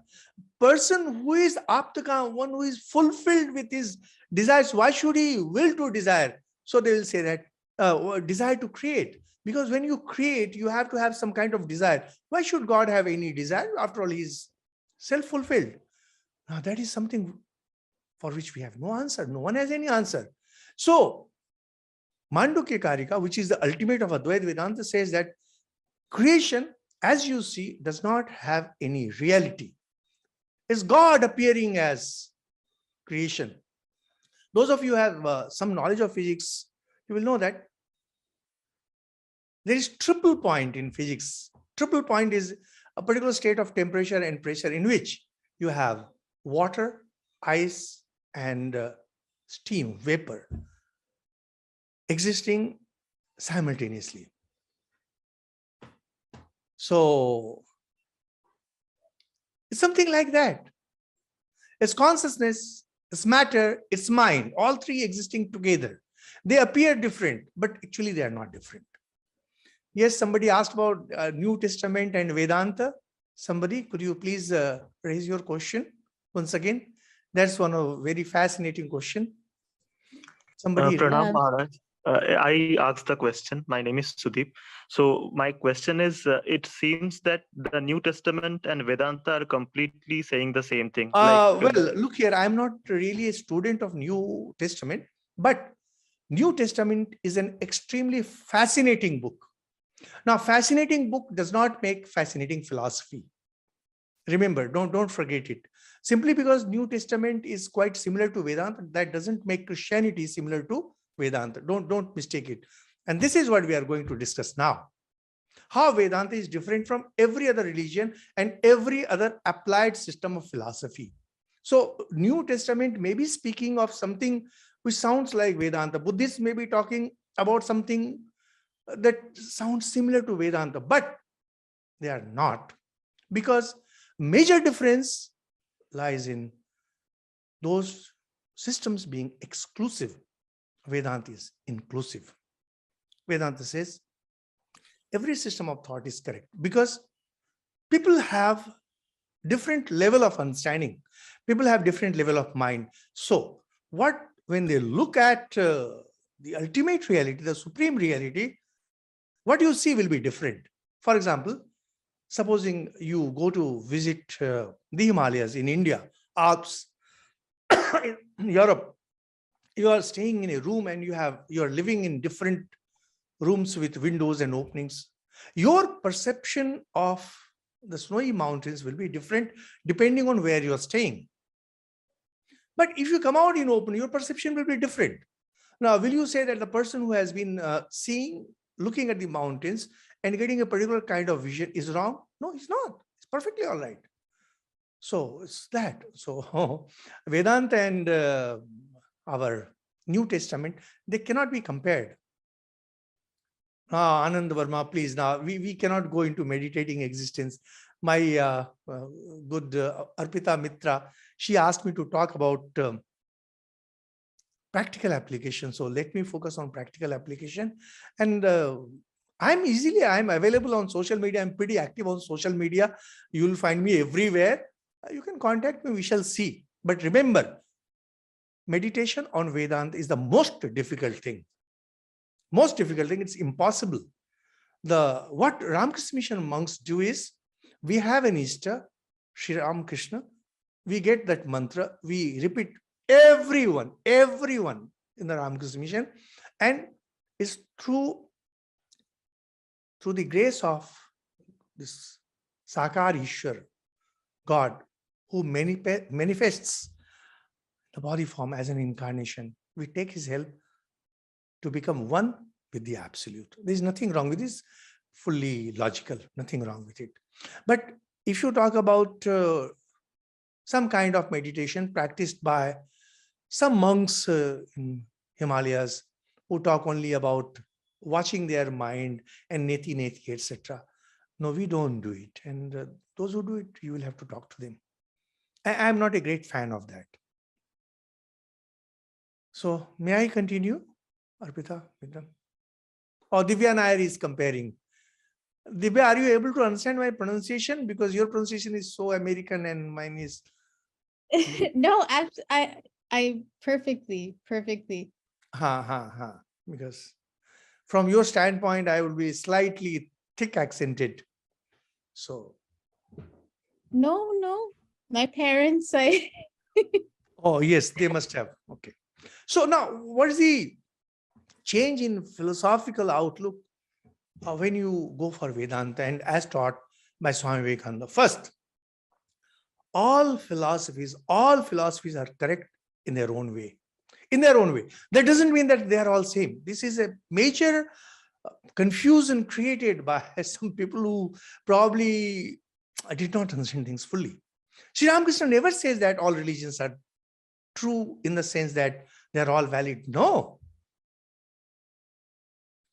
Speaker 4: Person who is aptakam, one who is fulfilled with his desires, why should he will to desire? So they will say that desire to create. Because when you create, you have to have some kind of desire. Why should God have any desire? After all, he is self-fulfilled. Now that is something for which we have no answer. No one has any answer. So Mandukya Karika, which is the ultimate of Advaita Vedanta, says that creation, as you see, does not have any reality. It's God appearing as creation. Those of you who have some knowledge of physics, you will know that there is triple point in physics. Triple point is a particular state of temperature and pressure in which you have water, ice, and steam, vapor existing simultaneously. So it's something like that. It's consciousness, it's matter, it's mind, all three existing together. They appear different, but actually they are not different. Yes, somebody asked about New Testament and Vedanta. Somebody, could you please raise your question once again? That's one of very fascinating question. Somebody.
Speaker 5: Pranam Maharaj. I asked the question. My name is Sudeep. So my question is, it seems that the New Testament and Vedanta are completely saying the same thing.
Speaker 4: Well, look here, I'm not really a student of New Testament, but New Testament is an extremely fascinating book. Now, fascinating book does not make fascinating philosophy. Remember, don't forget it. Simply because New Testament is quite similar to Vedanta, that doesn't make Christianity similar to Vedanta. Don't mistake it. And this is what we are going to discuss now. How Vedanta is different from every other religion and every other applied system of philosophy. So New Testament may be speaking of something which sounds like Vedanta. Buddhists may be talking about something that sounds similar to Vedanta, but they are not. Because major difference lies in those systems being exclusive. Vedanta is inclusive. Vedanta says every system of thought is correct because people have different level of understanding. People have different level of mind. So when they look at the ultimate reality, the supreme reality, what you see will be different. For example, supposing you go to visit the Himalayas in India, Alps, in Europe, you are staying in a room and you are living in different rooms with windows and openings. Your perception of the snowy mountains will be different depending on where you are staying. But if you come out in open, your perception will be different. Now, will you say that the person who has been looking at the mountains and getting a particular kind of vision is wrong? No, it's not. It's perfectly all right. So it's that. So Vedanta and our New Testament, they cannot be compared. Anand Verma, please. Now, we cannot go into meditating existence. My good Arpita Mitra, she asked me to talk about practical application. So let me focus on practical application. And I'm available on social media. I'm pretty active on social media. You will find me everywhere. You can contact me. We shall see. But remember, meditation on Vedanta is the most difficult thing. Most difficult thing. It's impossible. What Ramakrishna Mission monks do is, we have an Ishta, Sri Ramakrishna. We get that mantra. We repeat everyone in the Ramakrishna Mission, and it's through the grace of this Sakar Ishwar, God, who manifests the body form as an incarnation. We take his help to become one with the absolute. There's nothing wrong with this, fully logical, nothing wrong with it. But if you talk about some kind of meditation practiced by some monks in Himalayas who talk only about watching their mind and neti, etc. No, we don't do it. And those who do it, you will have to talk to them. I'm not a great fan of that. So may I continue, Arpita? Or Divya Nair is comparing. Divya, are you able to understand my pronunciation? Because your pronunciation is so American and mine is...
Speaker 3: No, I perfectly.
Speaker 4: Because from your standpoint, I will be slightly thick accented. So.
Speaker 3: No. My parents,
Speaker 4: Oh, yes, they must have. Okay. So now, what is the change in philosophical outlook when you go for Vedanta and as taught by Swami Vivekananda? First, all philosophies are correct in their own way. In their own way. That doesn't mean that they are all same. This is a major confusion created by some people who probably did not understand things fully. Sri Ramakrishna never says that all religions are true in the sense that they are all valid. No.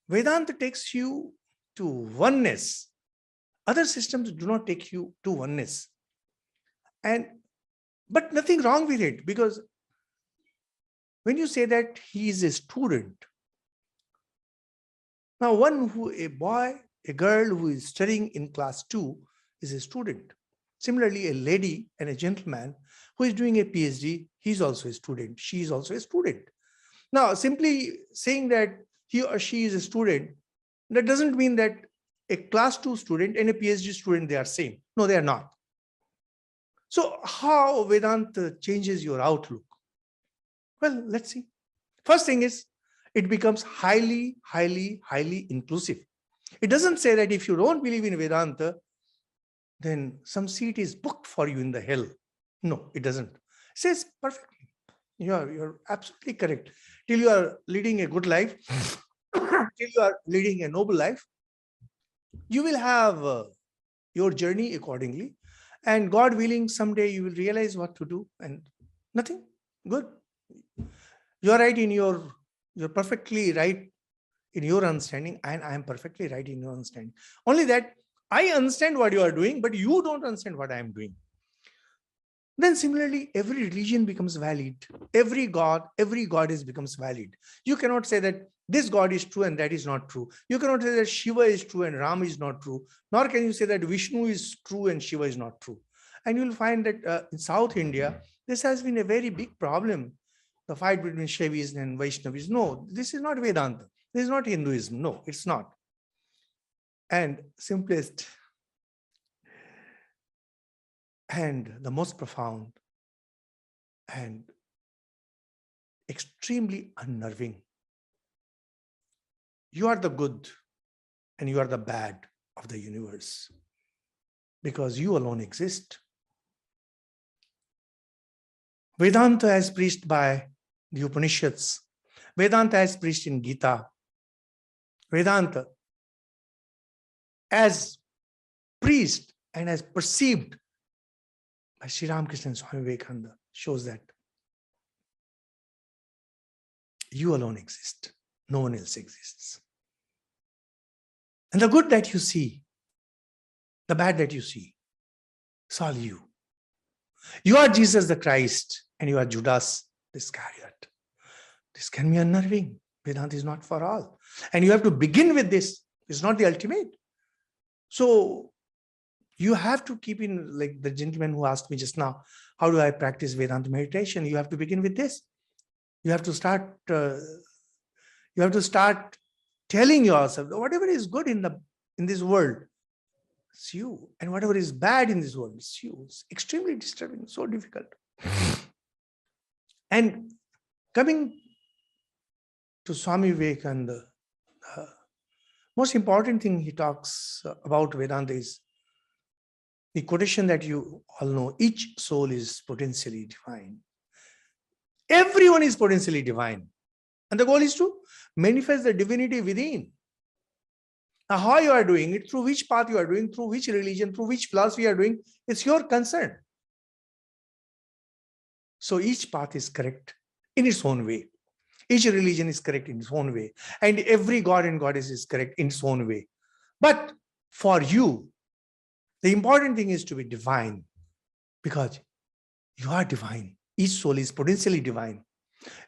Speaker 4: Vedanta takes you to oneness. Other systems do not take you to oneness. But nothing wrong with it, because when you say that he is a student, now a girl who is studying in class 2 is a student. Similarly, a lady and a gentleman who is doing a PhD, he's also a student. She is also a student. Now, simply saying that he or she is a student, that doesn't mean that a class 2 student and a PhD student, they are same. No, they are not. So how Vedanta changes your outlook? Well, let's see. First thing is, it becomes highly inclusive. It doesn't say that if you don't believe in Vedanta, then some seat is booked for you in the hell. No, it doesn't. It says perfectly. You're absolutely correct. Till you are leading a good life, till you are leading a noble life, you will have your journey accordingly. And God willing, someday you will realize what to do and nothing. Good. You're right you're perfectly right in your understanding, and I am perfectly right in your understanding. Only that I understand what you are doing, but you don't understand what I am doing. Then similarly, every religion becomes valid. Every goddess becomes valid. You cannot say that this God is true and that is not true. You cannot say that Shiva is true and Ram is not true, nor can you say that Vishnu is true and Shiva is not true. And you'll find that in South India, this has been a very big problem, the fight between Shaivis and Vaishnavis. No, this is not Vedanta. This is not Hinduism. No, it's not. And simplest and the most profound and extremely unnerving. You are the good and you are the bad of the universe because you alone exist. Vedanta as preached by the Upanishads, Vedanta as preached in Gita, Vedanta as preached and as perceived by Sri Ramakrishna and Swami Vivekananda shows that you alone exist. No one else exists. And the good that you see, the bad that you see, it's all you. You are Jesus the Christ and you are Judas Iscariot. This can be unnerving. Vedanta is not for all. And you have to begin with this. It's not the ultimate. So you have to keep in, like the gentleman who asked me just now, how do I practice Vedanta meditation? You have to begin with this. You have to start telling yourself that whatever is good in this world, it's you. And whatever is bad in this world, it's you. It's extremely disturbing, so difficult. And coming to Swami Vivekananda, most important thing he talks about Vedanta is the quotation that you all know, each soul is potentially divine. Everyone is potentially divine. And the goal is to manifest the divinity within. Now, how you are doing it, through which path you are doing, through which religion, through which philosophy you are doing, it's your concern. So each path is correct in its own way. Each religion is correct in its own way. And every god and goddess is correct in its own way. But for you, the important thing is to be divine because you are divine. Each soul is potentially divine.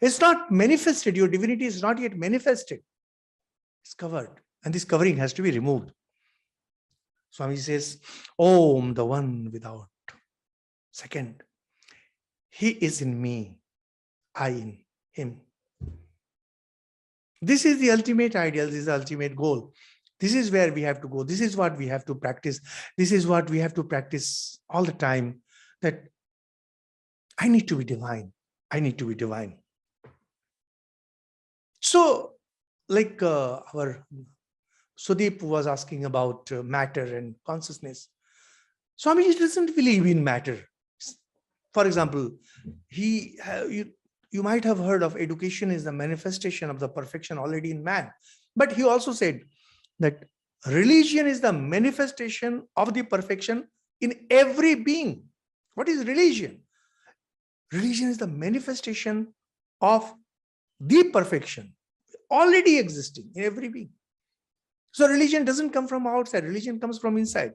Speaker 4: It's not manifested. Your divinity is not yet manifested. It's covered. And this covering has to be removed. Swamiji says, Om, the one without. Second, he is in me, I in him. This is the ultimate ideal. This is the ultimate goal. This is where we have to go. This is what we have to practice. This is what we have to practice all the time. That I need to be divine. I need to be divine. So, like our Sudeep was asking about matter and consciousness. Swamiji doesn't believe in matter. For example, you might have heard of education is the manifestation of the perfection already in man. But he also said that religion is the manifestation of the perfection in every being. What is religion? Religion is the manifestation of the perfection already existing in every being. So religion doesn't come from outside. Religion comes from inside.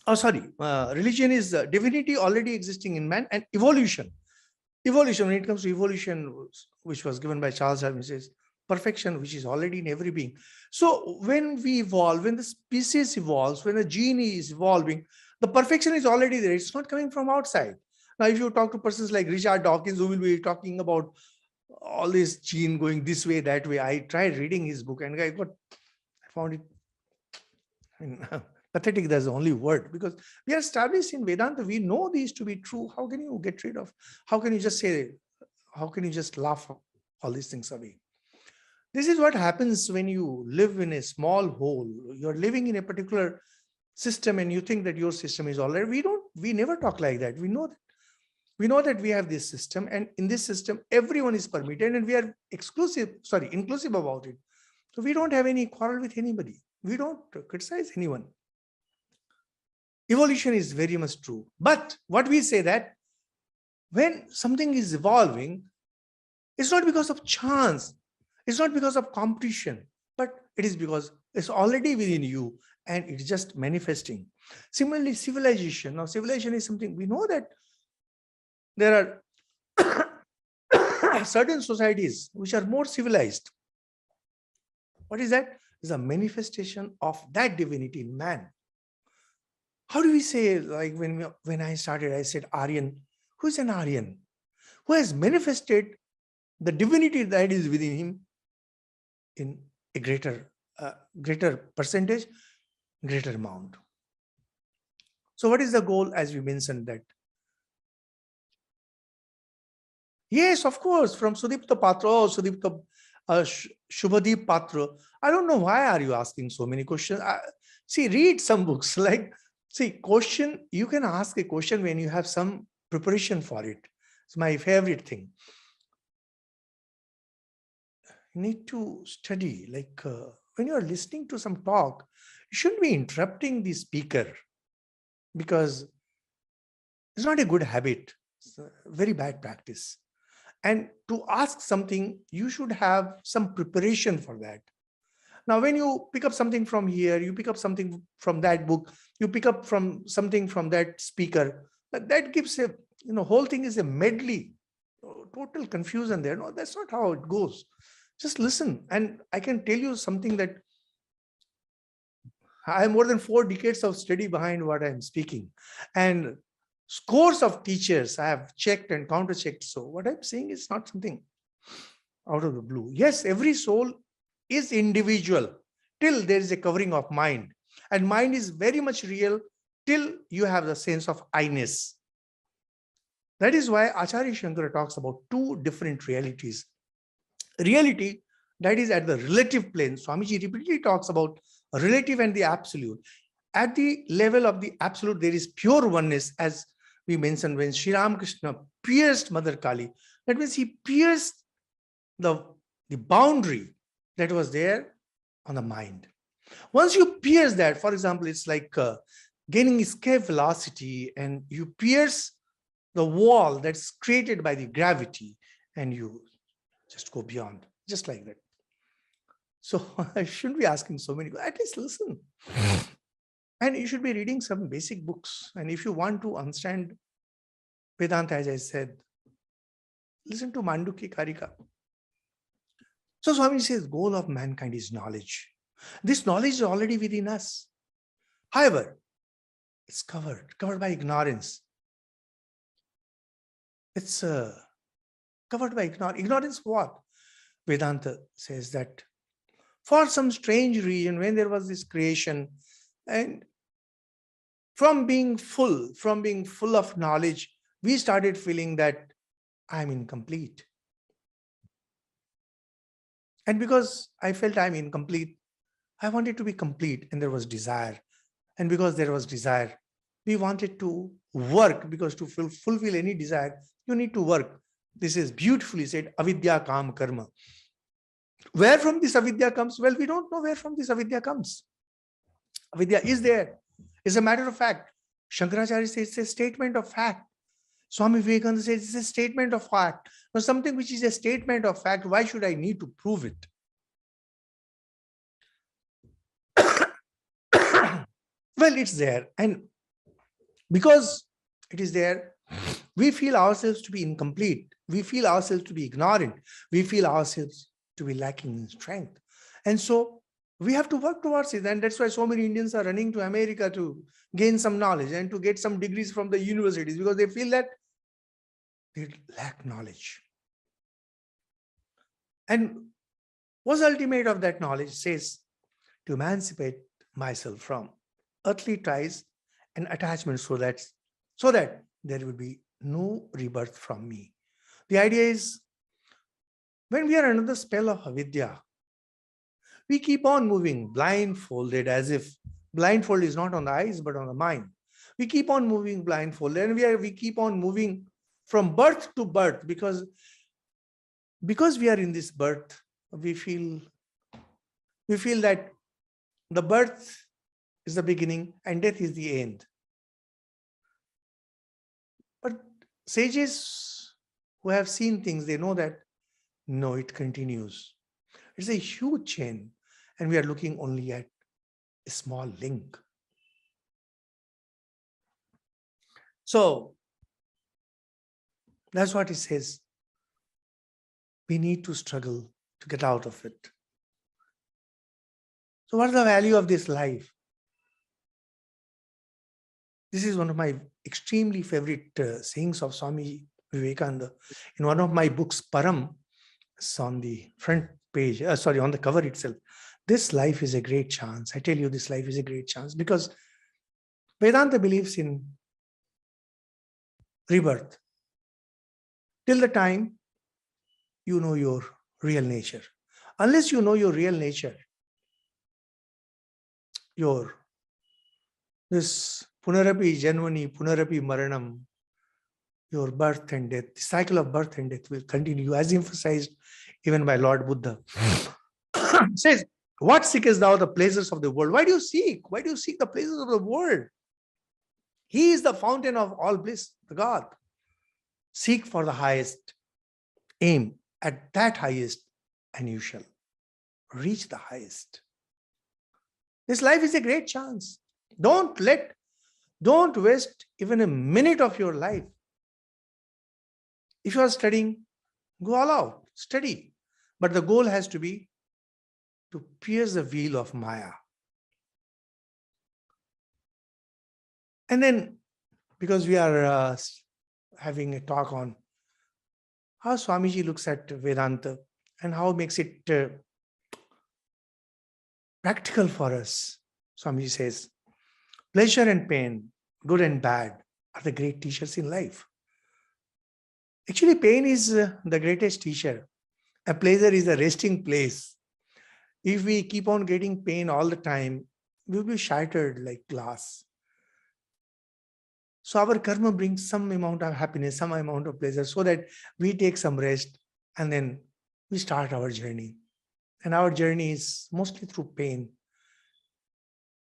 Speaker 4: Religion is divinity already existing in man and evolution. Evolution, when it comes to evolution, which was given by Charles Darwin, says perfection, which is already in every being. So when we evolve, when the species evolves, when a gene is evolving, the perfection is already there. It's not coming from outside. Now, if you talk to persons like Richard Dawkins, who will be talking about all this gene going this way, that way. I tried reading his book and I found it pathetic. That's the only word, because we are established in Vedanta. We know these to be true. How can you get rid of? How can you just say? How can you just laugh all these things away? This is what happens when you live in a small hole. You're living in a particular system and you think that your system is all right. We never talk like that. We know that we have this system, and in this system, everyone is permitted and we are inclusive about it. So we don't have any quarrel with anybody. We don't criticize anyone. Evolution is very much true. But what we say that when something is evolving, it's not because of chance. It's not because of competition, but it is because it's already within you and it's just manifesting. Similarly, civilization. Now, civilization is something we know that there are certain societies which are more civilized. What is that? It's a manifestation of that divinity in man. How do we say, like when I started, I said Aryan. Who is an Aryan? Who has manifested the divinity that is within him in a greater percentage, greater amount. So what is the goal, as we mentioned that? Yes, of course, from Sudipta Patra, Sudipta Shubhadeep Patra. I don't know why are you asking so many questions. See, read some books. Like, see, question, you can ask a question when you have some preparation for it. It's my favorite thing. You need to study. Like when you are listening to some talk, you shouldn't be interrupting the speaker, because it's not a good habit. It's a very bad practice. And to ask something, you should have some preparation for that. Now, when you pick up something from here, you pick up something from that book, you pick up from something from that speaker, that gives a, whole thing is a medley, total confusion there. No, that's not how it goes. Just listen. And I can tell you something, that I have more than 4 decades of study behind what I'm speaking. And scores of teachers I have checked and counter-checked. So what I'm saying is not something out of the blue. Yes, every soul is individual till there is a covering of mind. And mind is very much real till you have the sense of I-ness. That is why Acharya Shankara talks about 2 different realities. Reality that is at the relative plane. Swamiji repeatedly talks about relative and the absolute. At the level of the absolute, there is pure oneness, as we mentioned when Sri Ramakrishna pierced Mother Kali. That means he pierced the boundary that was there on the mind. Once you pierce that, for example, it's like gaining escape velocity, and you pierce the wall that's created by the gravity, and you just go beyond, just like that. So I shouldn't be asking so many, at least listen. And you should be reading some basic books. And if you want to understand Vedanta, as I said, listen to Mandukya Karika. So Swami says, goal of mankind is knowledge. This knowledge is already within us. However, it's covered by ignorance. It's covered by ignorance. Ignorance what? Vedanta says that for some strange reason, when there was this creation, and from being full of knowledge, we started feeling that I'm incomplete. And because I felt I'm incomplete, I wanted to be complete, and there was desire. And because there was desire, we wanted to work, because to fulfill any desire, you need to work. This is beautifully said, avidya kam karma. Where from this avidya comes? Well, we don't know where from this avidya comes. Avidya is there. It's a matter of fact. Shankaracharya says it's a statement of fact. Swami Vivekananda says it's a statement of fact. Now, something which is a statement of fact, why should I need to prove it? Well, it's there. And because it is there, we feel ourselves to be incomplete. We feel ourselves to be ignorant. We feel ourselves to be lacking in strength. And so we have to work towards it. And that's why so many Indians are running to America to gain some knowledge and to get some degrees from the universities, because they feel that they lack knowledge. And what's the ultimate of that knowledge? It says, to emancipate myself from earthly ties and attachments, so that there will be no rebirth from me. The idea is, when we are under the spell of avidya, we keep on moving blindfolded, as if blindfold is not on the eyes but on the mind. We keep on moving blindfolded, and we keep on moving from birth to birth, because we are in this birth, we feel that the birth is the beginning and death is the end. But sages who have seen things, they know that no, it continues. It's a huge chain, and we are looking only at a small link. So that's what it says. we need to struggle to get out of it. So what's the value of this life? This is one of my extremely favorite sayings of Swami Vivekananda. In one of my books, Param, it's on the front page, on the cover itself. This life is a great chance. I tell you, this life is a great chance because Vedanta believes in rebirth till the time you know your real nature. Unless you know your real nature, this punarapi janvani, punarapi maranam, your birth and death, the cycle of birth and death will continue, as emphasized even by Lord Buddha. Says, what seekest thou the pleasures of the world? Why do you seek? Why do you seek the pleasures of the world? He is the fountain of all bliss, the God. Seek for the highest, aim at that highest, and you shall reach the highest. This life is a great chance. Don't waste even a minute of your life. If you are studying, go all out, study. But the goal has to be to pierce the veil of Maya. And then, because we are having a talk on how Swamiji looks at Vedanta and how makes it practical for us. Swamiji says, pleasure and pain, good and bad, are the great teachers in life. Actually, pain is the greatest teacher. A pleasure is a resting place. If we keep on getting pain all the time, we will be shattered like glass. So our karma brings some amount of happiness, some amount of pleasure, so that we take some rest and then we start our journey. And our journey is mostly through pain,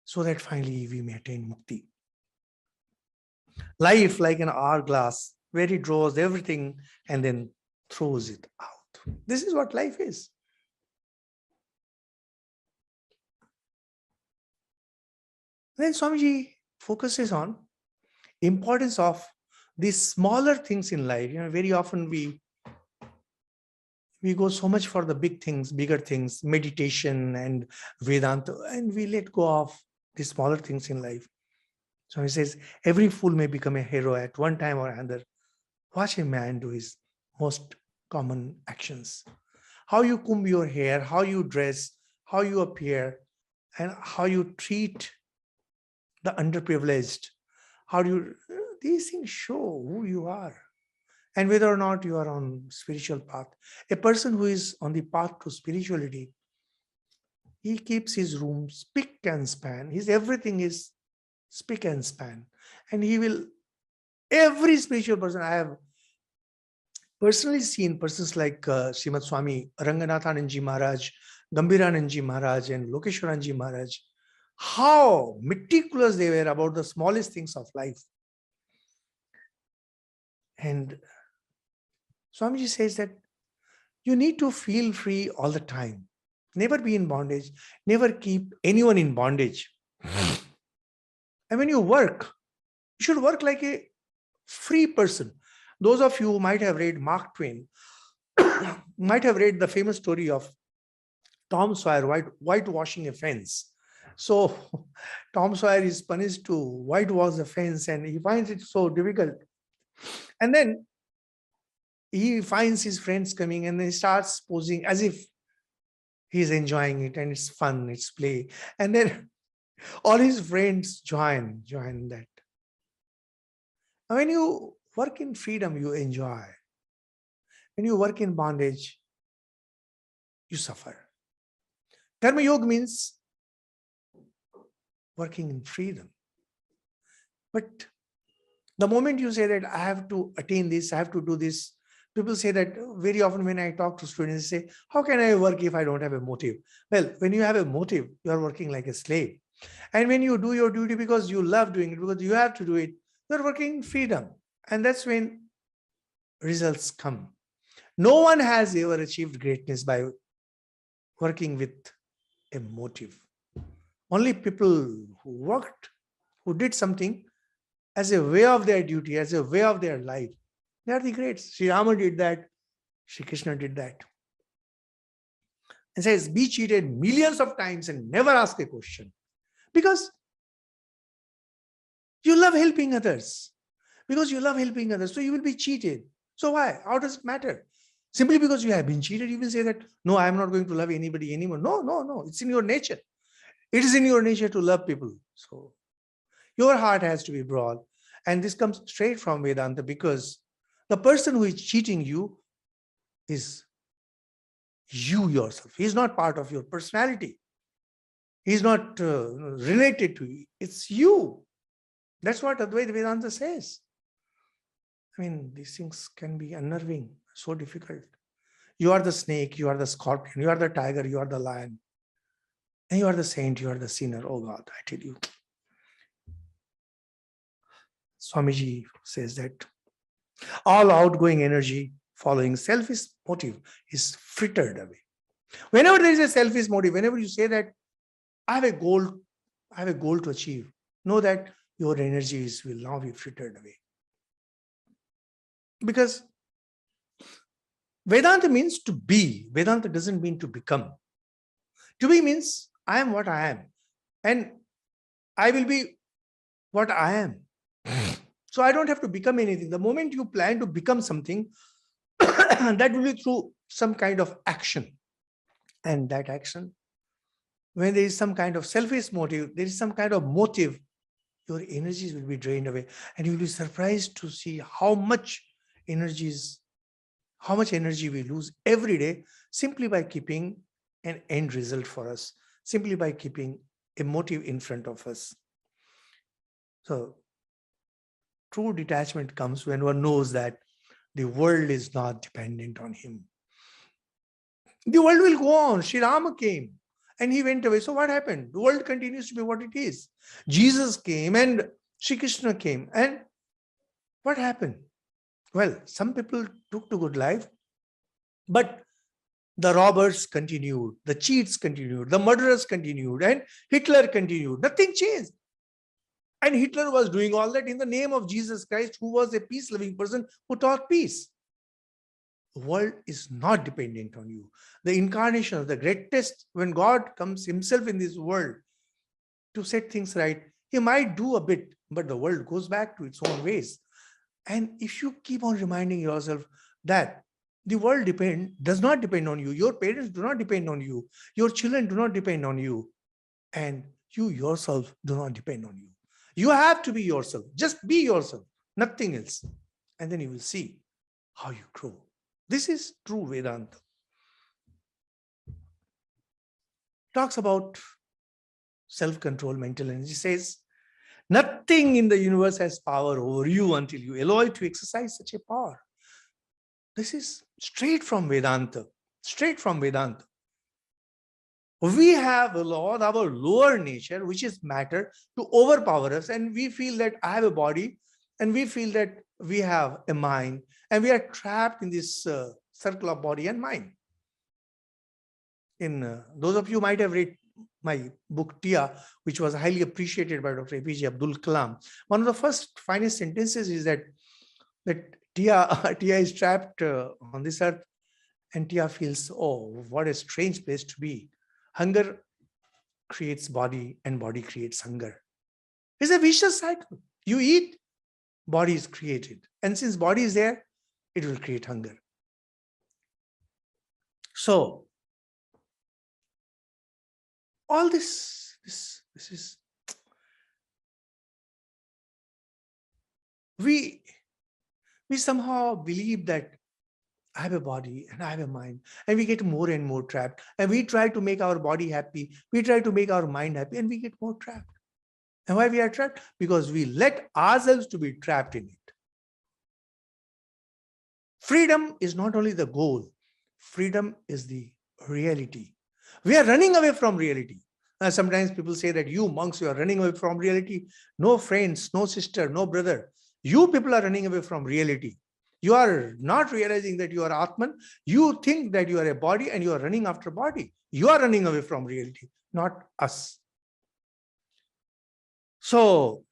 Speaker 4: so that finally we may attain mukti. Life like an hourglass, where it draws everything and then throws it out. This is what life is. Then Swamiji focuses on importance of these smaller things in life. Very often we go so much for the big things, bigger things, meditation and Vedanta, and we let go of the smaller things in life. So he says, every fool may become a hero at one time or another. Watch a man do his most common actions. How you comb your hair, how you dress, how you appear, and how you treat the underprivileged. These things show who you are and whether or not you are on spiritual path. A person who is on the path to spirituality, he keeps his room spick and span. His everything is spick and span. And every spiritual person, I have personally seen persons like Srimad Swami Ranganathananji Maharaj, Gambhirananji Maharaj, and Lokeshwaranji Maharaj, how meticulous they were about the smallest things of life. And Swamiji says that you need to feel free all the time. Never be in bondage. Never keep anyone in bondage. And when you work, you should work like a free person. Those of you who might have read Mark Twain, might have read the famous story of Tom Sawyer whitewashing a fence. So Tom Sawyer is punished to whitewash the fence and he finds it so difficult. And then he finds his friends coming and he starts posing as if he's enjoying it and it's fun, it's play. And then all his friends join that. Now, when you work in freedom, you enjoy. When you work in bondage, you suffer. Karma Yoga means working in freedom. But the moment you say that I have to attain this, I have to do this, people say that very often when I talk to students, they say, how can I work if I don't have a motive? Well, when you have a motive, you are working like a slave. And when you do your duty because you love doing it, because you have to do it, you're working in freedom. And that's when results come. No one has ever achieved greatness by working with a motive. Only people who worked, who did something as a way of their duty, as a way of their life, they are the greats. Sri Rama did that. Sri Krishna did that. and says, be cheated millions of times and never ask a question. Because you love helping others. Because you love helping others, so you will be cheated. So why? How does it matter? Simply because you have been cheated, you will say that, no, I am not going to love anybody anymore. No, no, no. It's in your nature. It is in your nature to love people. So your heart has to be broad. And this comes straight from Vedanta, because the person who is cheating you is you yourself. He is not part of your personality. He is not related to you. It's you. That's what Advaita Vedanta says. I mean, these things can be unnerving, so difficult. You are the snake, you are the scorpion, you are the tiger, you are the lion. And you are the saint, you are the sinner. Oh God, I tell you. Swamiji says that all outgoing energy following selfish motive is frittered away. Whenever there is a selfish motive, whenever you say that I have a goal to achieve, know that your energies will now be frittered away. Because Vedanta means to be. Vedanta doesn't mean to become. To be means I am what I am. And I will be what I am. So I don't have to become anything. The moment you plan to become something, that will be through some kind of action. And that action, when there is some kind of selfish motive, there is some kind of motive, your energies will be drained away. And you will be surprised to see how much energy we lose every day simply by keeping an end result for us, simply by keeping a motive in front of us. So true detachment comes when one knows that the world is not dependent on him. The world will go on. Sri Rama came and he went away. So what happened? The world continues to be what it is. Jesus came and Sri Krishna came. And what happened? Well, some people took to good life, but the robbers continued, the cheats continued, the murderers continued, and Hitler continued. Nothing changed. And Hitler was doing all that in the name of Jesus Christ, who was a peace-loving person who taught peace. The world is not dependent on you. The incarnation of the greatest, when God comes himself in this world to set things right, he might do a bit, but the world goes back to its own ways. And if you keep on reminding yourself that the world does not depend on you, your parents do not depend on you, your children do not depend on you, and you yourself do not depend on you. You have to be yourself. Just be yourself, nothing else. And then you will see how you grow. This is true Vedanta. Talks about self-control, mental energy, says, nothing in the universe has power over you until you allow it to exercise such a power. This is straight from Vedanta. Straight from Vedanta. We have allowed our lower nature, which is matter, to overpower us, and we feel that I have a body, and we feel that we have a mind, and we are trapped in this circle of body and mind. Those of you might have read my book Tia, which was highly appreciated by Dr. APJ Abdul Kalam. One of the first finest sentences is that Tia is trapped on this earth, and Tia feels, oh, what a strange place to be. Hunger creates body, and body creates hunger. It's a vicious cycle. You eat, body is created. And since body is there, it will create hunger. So, all this is, we somehow believe that I have a body and I have a mind, and we get more and more trapped, and we try to make our body happy, we try to make our mind happy, and we get more trapped. And why we are trapped? Because we let ourselves to be trapped in it. Freedom is not only the goal, freedom is the reality. We are running away from reality. Sometimes people say that you monks, you are running away from reality. No friends, no sister, no brother. You people are running away from reality. You are not realizing that you are Atman. You think that you are a body and you are running after body. You are running away from reality, not us. So,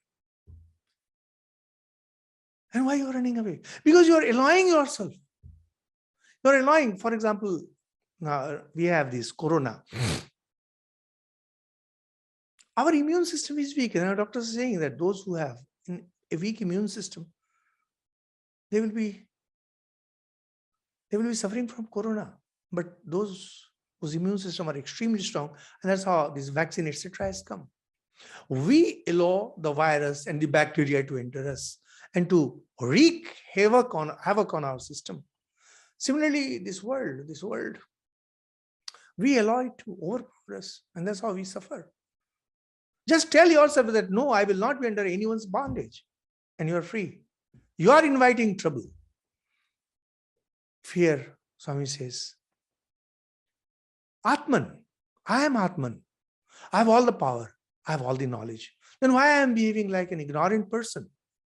Speaker 4: and why you are running away? Because you are allowing yourself. You are allowing, for example, Now we have this corona. Our immune system is weak. And our doctors are saying that those who have a weak immune system, they will be suffering from corona. But those whose immune system are extremely strong, and that's how this vaccine, etc., has come. We allow the virus and the bacteria to enter us and to wreak havoc on our system. Similarly, this world, we allow it to overpower us, and that's how we suffer. Just tell yourself that, no, I will not be under anyone's bondage, and you are free. You are inviting trouble. Fear, Swami says, Atman, I am Atman. I have all the power. I have all the knowledge. Then why I am behaving like an ignorant person?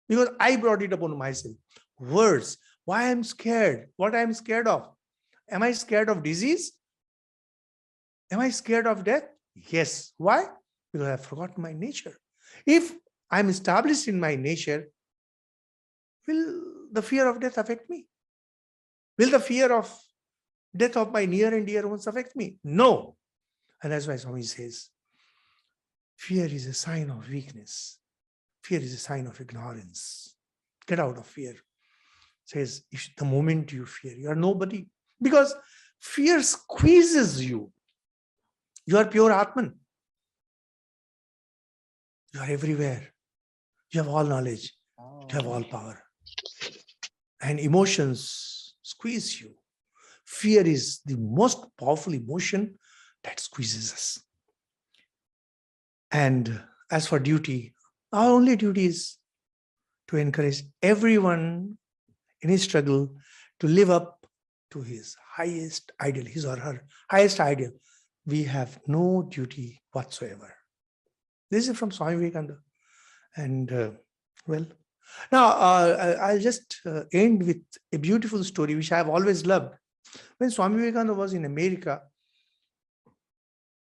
Speaker 4: Because I brought it upon myself. Words, why I am scared? What I am scared of? Am I scared of disease? Am I scared of death? Yes. Why? Because I have forgotten my nature. If I am established in my nature, will the fear of death affect me? Will the fear of death of my near and dear ones affect me? No. And that's why Swami says, fear is a sign of weakness. Fear is a sign of ignorance. Get out of fear. Says, if the moment you fear, you are nobody. Because fear squeezes you. You are pure Atman. You are everywhere. You have all knowledge. You have all power. And emotions squeeze you. Fear is the most powerful emotion that squeezes us. And as for duty, our only duty is to encourage everyone in his struggle to live up to his highest ideal, his or her highest ideal. We have no duty whatsoever. This is from Swami Vivekananda. And well, now I'll just end with a beautiful story which I have always loved. When Swami Vivekananda was in America,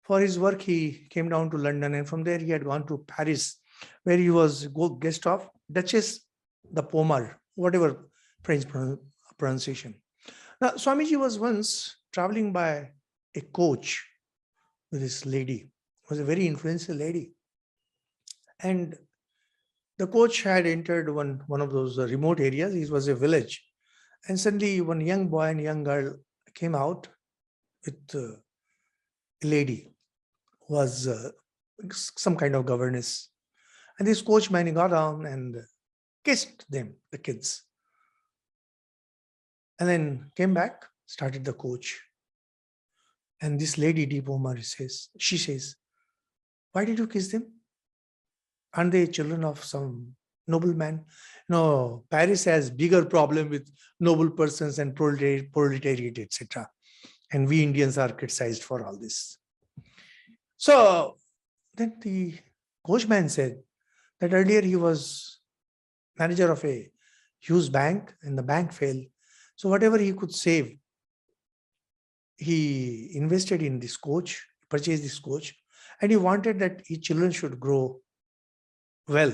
Speaker 4: for his work, he came down to London, and from there he had gone to Paris, where he was guest of Duchess de Pomar, whatever French pronunciation. Now, Swamiji was once traveling by a coach with this lady. It was a very influential lady. And the coach had entered one of those remote areas. It was a village. And suddenly one young boy and young girl came out with a lady who was some kind of governess. And this coachman got down and kissed them, the kids. And then came back, started the coach. And this lady, de Pomar, she says, why did you kiss them? Aren't they children of some nobleman? No, Paris has bigger problem with noble persons and proletariat, etc. And we Indians are criticized for all this. So then the coachman said that earlier he was manager of a huge bank and the bank failed. So whatever he could save, he invested in this coach, purchased this coach, and he wanted that his children should grow well.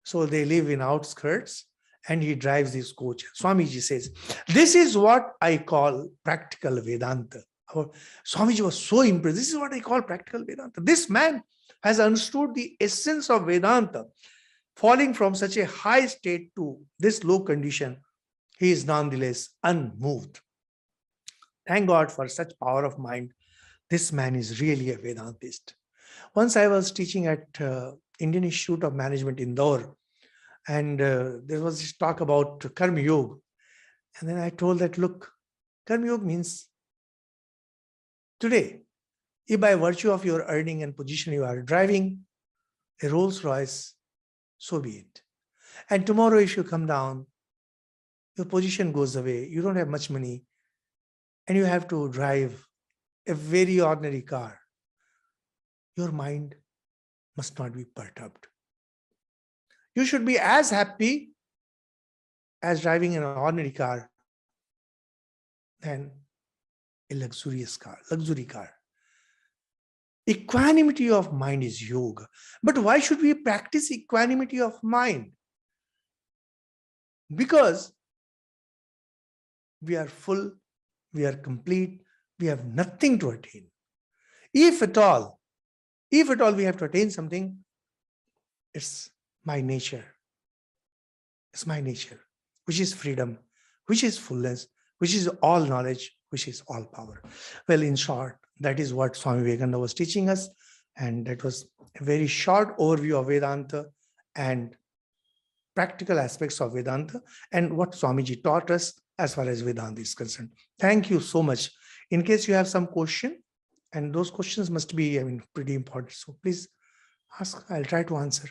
Speaker 4: So they live in outskirts and he drives this coach. Swamiji says, this is what I call practical Vedanta. Swamiji was so impressed. This is what I call practical Vedanta. This man has understood the essence of Vedanta. Falling from such a high state to this low condition, he is nonetheless unmoved. Thank God for such power of mind. This man is really a Vedantist. Once I was teaching at Indian Institute of Management in Indore, and there was this talk about Karma Yoga. And then I told that, look, Karma Yoga means today, if by virtue of your earning and position you are driving a Rolls Royce, so be it. And tomorrow if you come down, your position goes away, you don't have much money, and you have to drive a very ordinary car. Your mind must not be perturbed. You should be as happy as driving an ordinary car than a luxury car. Equanimity of mind is yoga. But why should we practice equanimity of mind? Because we are full, we are complete, we have nothing to attain. If at all we have to attain something, it's my nature. It's my nature, which is freedom, which is fullness, which is all knowledge, which is all power. Well, in short, that is what Swami Vivekananda was teaching us. And that was a very short overview of Vedanta and practical aspects of Vedanta and what Swamiji taught us as far as Vedanta is concerned. Thank you so much. In case you have some question, and those questions must be, pretty important. So please ask. I'll try to answer.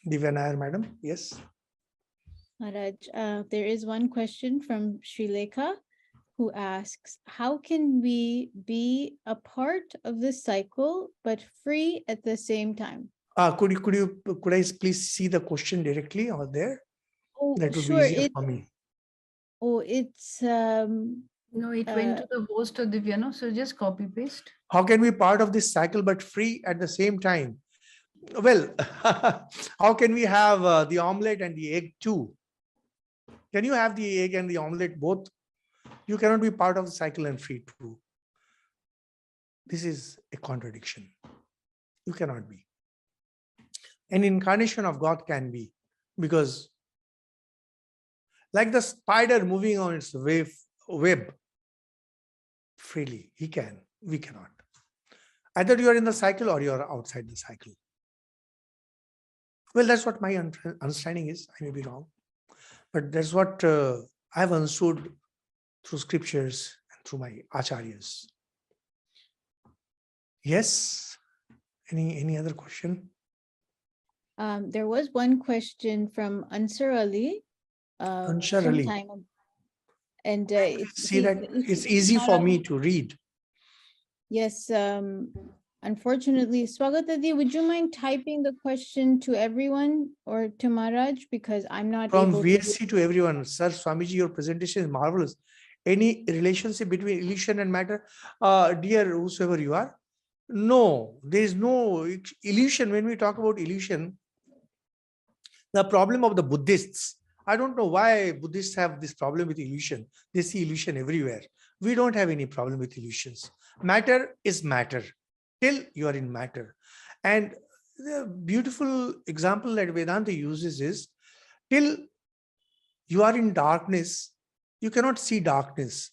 Speaker 4: Divya Nair, madam. Yes.
Speaker 3: Maharaj, there is one question from Sri Lekha, who asks, how can we be a part of the cycle but free at the same time?
Speaker 4: Could I please see the question directly or there?
Speaker 3: Oh,
Speaker 4: That would
Speaker 3: sure.
Speaker 4: be easier for me.
Speaker 3: Oh, it's
Speaker 6: No, it went to the host of Divya, no? So just copy paste.
Speaker 4: How can we be part of this cycle but free at the same time? Well, how can we have the omelette and the egg too? Can you have the egg and the omelette both? You cannot be part of the cycle and free too. This is a contradiction. You cannot be. An incarnation of God can be, because like the spider moving on its web freely, he can, we cannot. Either you are in the cycle or you are outside the cycle. Well, that's what my understanding is. I may be wrong, but that's what I've understood through scriptures and through my acharyas. Yes. Any other question?
Speaker 3: There was one question from Ansar Ali.
Speaker 4: Ansar Ali.
Speaker 3: And
Speaker 4: see that it's easy for me to read.
Speaker 3: Yes. Unfortunately, Swagatadi, would you mind typing the question to everyone or to Maharaj? Because I'm not
Speaker 4: From
Speaker 3: able
Speaker 4: VSC to everyone. Sir, Swamiji, your presentation is marvelous. Any relationship between illusion and matter? Dear whosoever you are, no, there is no illusion. When we talk about illusion, the problem of the Buddhists, I don't know why Buddhists have this problem with illusion. They see illusion everywhere. We don't have any problem with illusions. Matter is matter till you are in matter. And the beautiful example that Vedanta uses is, till you are in darkness, you cannot see darkness.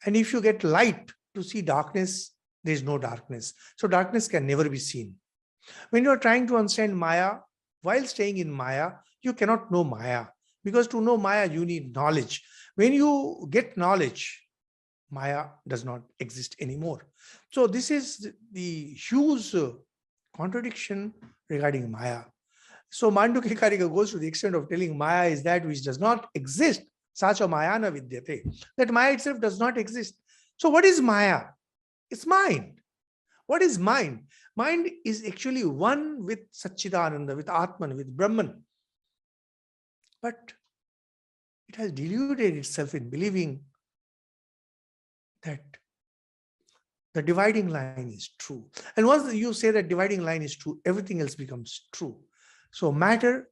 Speaker 4: And if you get light to see darkness, there is no darkness. So darkness can never be seen. When you are trying to understand Maya, while staying in Maya, you cannot know Maya. Because to know Maya, you need knowledge. When you get knowledge, Maya does not exist anymore. So this is the huge contradiction regarding Maya. So Mandukya goes to the extent of telling Maya is that which does not exist. Sacha Mayana vidyate. That Maya itself does not exist. So what is Maya? It's mind. What is mind? Mind is actually one with Satchidananda, with Atman, with Brahman. But it has deluded itself in believing that the dividing line is true. And once you say that dividing line is true, everything else becomes true. So matter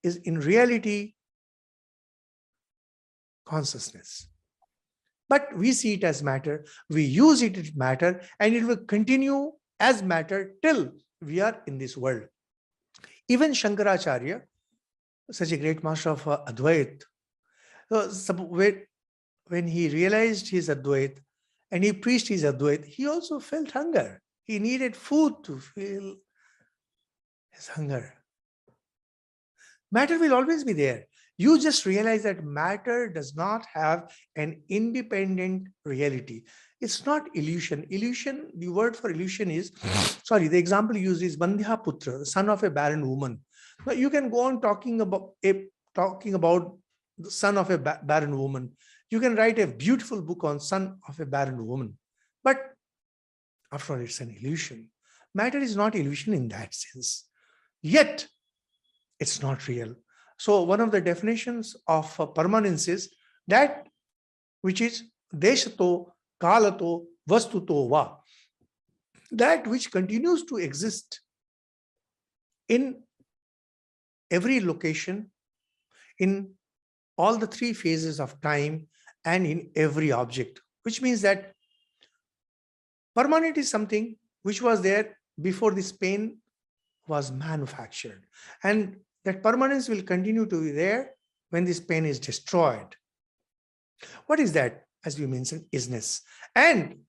Speaker 4: is in reality consciousness. But we see it as matter, we use it as matter, and it will continue as matter till we are in this world. Even Shankaracharya, such a great master of Advait, when he realized his Advait and he preached his Advait, he also felt hunger. He needed food to fill his hunger. Matter will always be there. You just realize that matter does not have an independent reality. It's not illusion. Illusion, the word for illusion is, the example used is Bandhya Putra, the son of a barren woman. Now you can go on talking about the son of a barren woman. You can write a beautiful book on son of a barren woman. But after all, it's an illusion. Matter is not illusion in that sense. Yet, it's not real. So one of the definitions of permanence is that which is deshato, kalato, vastuto va. That which continues to exist in every location, in all the three phases of time, and in every object, which means that permanent is something which was there before this pain was manufactured. And that permanence will continue to be there when this pain is destroyed. What is that? As we mentioned, isness. And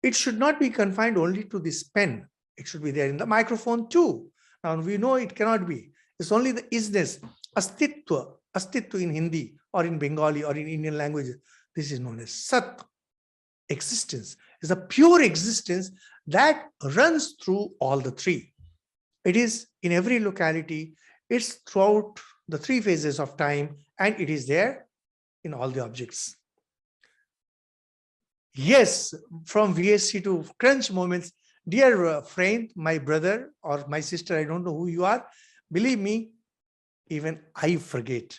Speaker 4: it should not be confined only to this pen. It should be there in the microphone too. Now we know it cannot be. It's only the isness, astitva. Astitva in Hindi or in Bengali or in Indian languages. This is known as Sat. Existence is a pure existence that runs through all the three. It is in every locality. It's throughout the three phases of time, and it is there in all the objects. Yes, from VSC to crunch moments, dear friend, my brother or my sister, I don't know who you are, believe me, even I forget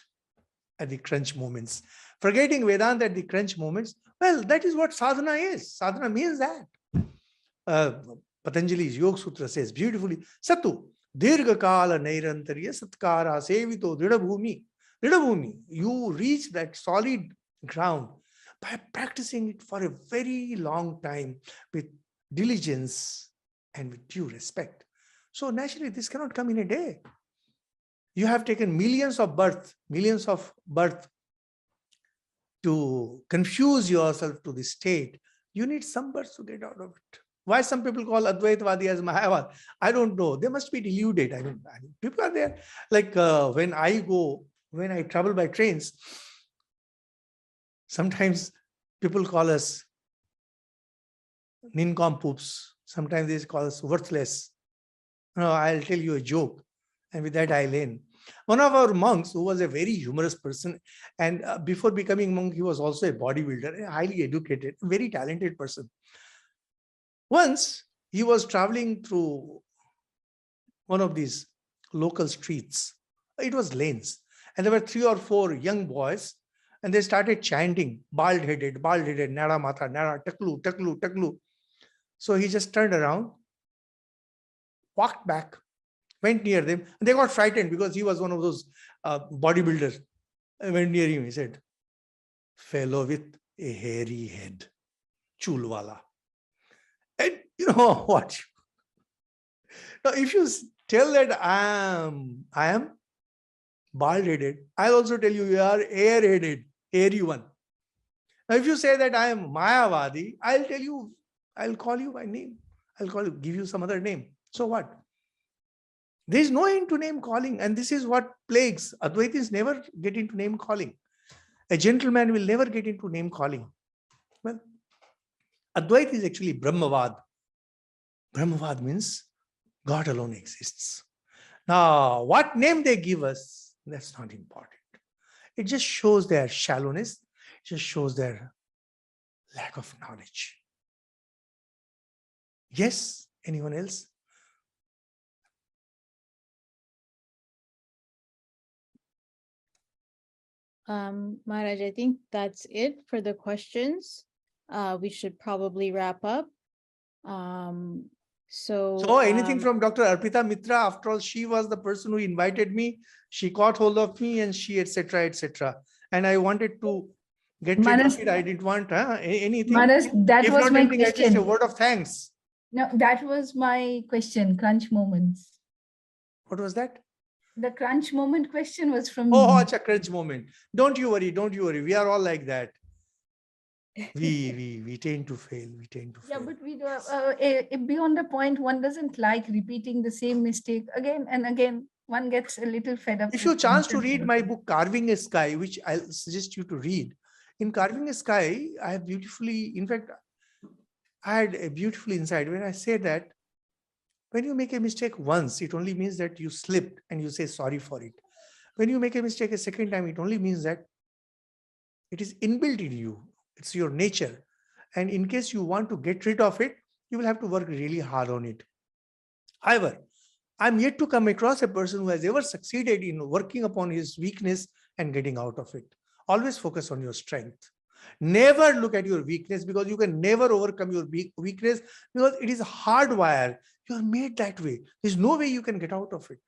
Speaker 4: at the crunch moments. Forgetting Vedanta at the crunch moments, well, that is what sadhana is. Sadhana means that. Patanjali's Yoga Sutra says beautifully, Satu, Dirgha Kala Nairantarya Satkara Sevito Dridabhumi. Dridabhumi, you reach that solid ground by practicing it for a very long time with diligence and with due respect. So naturally, this cannot come in a day. You have taken millions of birth to confuse yourself to this state. You need some birth to get out of it. Why some people call Advaitvadi as Mayavad? I don't know. They must be deluded. I mean, people are there. Like when I travel by trains, sometimes people call us nincompoops. Sometimes they call us worthless. No, I'll tell you a joke. And with that, I'll end. One of our monks, who was a very humorous person, and before becoming monk, he was also a bodybuilder, a highly educated, very talented person. Once, he was traveling through one of these local streets. It was lanes. And there were 3 or 4 young boys, and they started chanting, bald-headed, nara mata, nara, taklu, taklu, taklu. So he just turned around, walked back, went near them, and they got frightened because he was one of those bodybuilders. I went near him, he said, fellow with a hairy head, chulwala. And you know what? Now, if you tell that I am bald-headed, I'll also tell you are air-headed, hairy one. Now, if you say that I am Mayavadi, I'll call you by name. Give you some other name. So what? There is no end to name calling, and this is what plagues. Advaitis never get into name calling. A gentleman will never get into name calling. Well, Advaita is actually Brahmavad. Brahmavad means God alone exists. Now, what name they give us, that's not important. It just shows their shallowness. It just shows their lack of knowledge. Yes, anyone else?
Speaker 3: Maharaj, I think that's it for the questions. We should probably wrap up.
Speaker 4: So anything from Dr. Arpita Mitra? After all, she was the person who invited me. She caught hold of me and she, etc., etc. And I wanted to get rid of it. I didn't want anything.
Speaker 6: Maharaj, that
Speaker 4: if
Speaker 6: was
Speaker 4: not
Speaker 6: my
Speaker 4: anything, at least
Speaker 6: question.
Speaker 4: a word of thanks.
Speaker 6: No, that was my question, crunch moments.
Speaker 4: What was that?
Speaker 6: The crunch moment question was from me.
Speaker 4: Oh, it's a crunch moment. Don't you worry. We are all like that. We tend to fail.
Speaker 6: Yeah, but we do, beyond the point, one doesn't like repeating the same mistake again and again. One gets a little fed up.
Speaker 4: If you chance to read my book, Carving a Sky, which I'll suggest you to read. In Carving a Sky, I have beautifully, in fact, I had a beautiful insight when I say that when you make a mistake once, it only means that you slipped and you say sorry for it. When you make a mistake a second time, it only means that it is inbuilt in you. It's your nature. And in case you want to get rid of it, you will have to work really hard on it. However, I'm yet to come across a person who has ever succeeded in working upon his weakness and getting out of it. Always focus on your strength. Never look at your weakness, because you can never overcome your weakness, because it is hardwired. You are made that way. There's no way you can get out of it.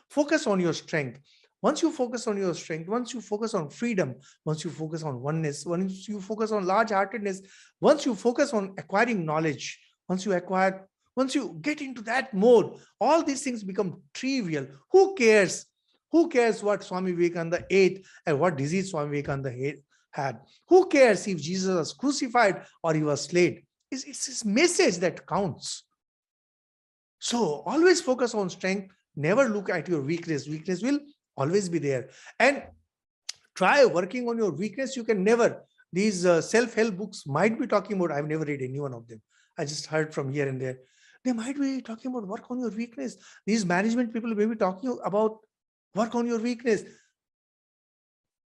Speaker 4: Focus on your strength. Once you focus on your strength, once you focus on freedom, once you focus on oneness, once you focus on large-heartedness, once you focus on acquiring knowledge, once you get into that mode, all these things become trivial. Who cares? Who cares what Swami Vivekananda ate and what disease Swami Vivekananda had? Who cares if Jesus was crucified or he was slain? It's his message that counts. So always focus on strength. Never look at your weakness. Weakness will always be there. And try working on your weakness. You can never. These self-help books might be talking about, I've never read any one of them. I just heard from here and there. They might be talking about work on your weakness. These management people may be talking about work on your weakness.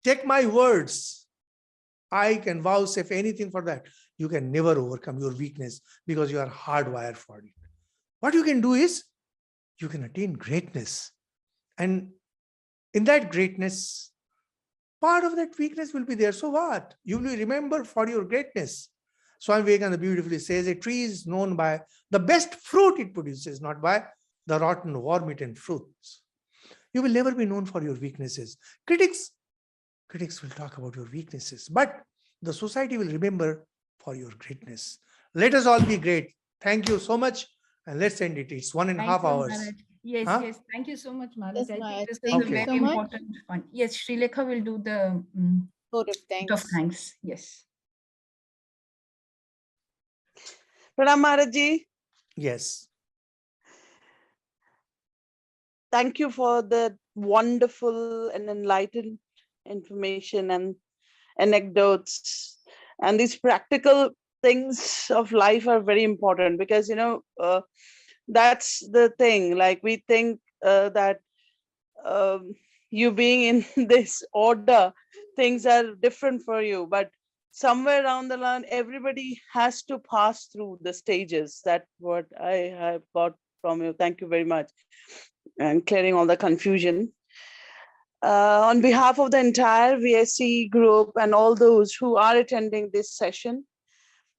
Speaker 4: Take my words. I can vouchsafe anything for that. You can never overcome your weakness because you are hardwired for it. What you can do is you can attain greatness. And in that greatness, part of that weakness will be there. So what? You will remember for your greatness. Swami Vivekananda beautifully says a tree is known by the best fruit it produces, not by the rotten, worm-eaten fruits. You will never be known for your weaknesses. Critics will talk about your weaknesses, but the society will remember for your greatness. Let us all be great. Thank you so much. And let's end it. It's 1.5 hours.
Speaker 6: Maharaj. Yes,
Speaker 4: Huh?
Speaker 6: yes. Thank you so much, Maharaj.
Speaker 3: Yes,
Speaker 6: I
Speaker 3: Maharaj.
Speaker 6: think this is
Speaker 3: Thank
Speaker 6: a
Speaker 4: you
Speaker 6: very
Speaker 3: so much.
Speaker 6: important point. Yes, Srilekha will do the
Speaker 3: Vote of
Speaker 6: vote of
Speaker 3: thanks.
Speaker 6: thanks. Yes.
Speaker 7: Pranam Maharaji,
Speaker 4: Yes.
Speaker 7: thank you for the wonderful and enlightened information and anecdotes. And these practical things of life are very important because, that's the thing. Like we think that you being in this order, things are different for you. But somewhere around the line, everybody has to pass through the stages. That's what I have got from you. Thank you very much. And clearing all the confusion. On behalf of the entire VSC group and all those who are attending this session,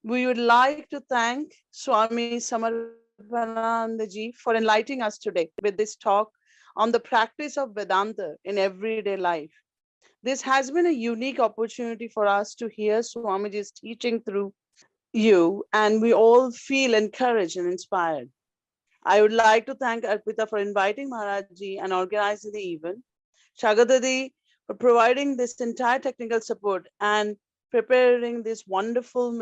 Speaker 7: we would like to thank Swami Samarpanananda ji for enlightening us today with this talk on the practice of Vedanta in everyday life. This has been a unique opportunity for us to hear Swamiji's teaching through you, and we all feel encouraged and inspired. I would like to thank Arpita for inviting Maharajji and organizing the event, Shagadadi for providing this entire technical support and preparing these wonderful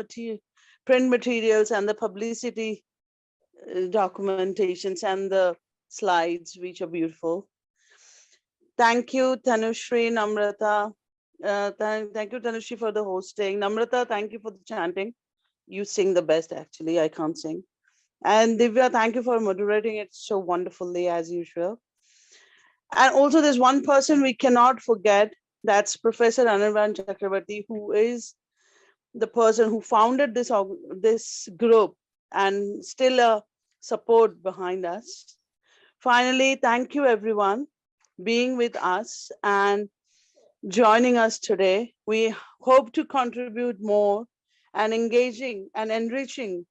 Speaker 7: print materials and the publicity documentations and the slides, which are beautiful. Thank you, Tanushri, Namrata. Thank you, Tanushri, for the hosting. Namrata, thank you for the chanting. You sing the best, actually. I can't sing. And Divya, thank you for moderating it so wonderfully as usual. And also there's one person we cannot forget, that's Professor Anirban Chakrabarti, who is the person who founded this group and still a support behind us. Finally, thank you everyone being with us and joining us today. We hope to contribute more and engaging and enriching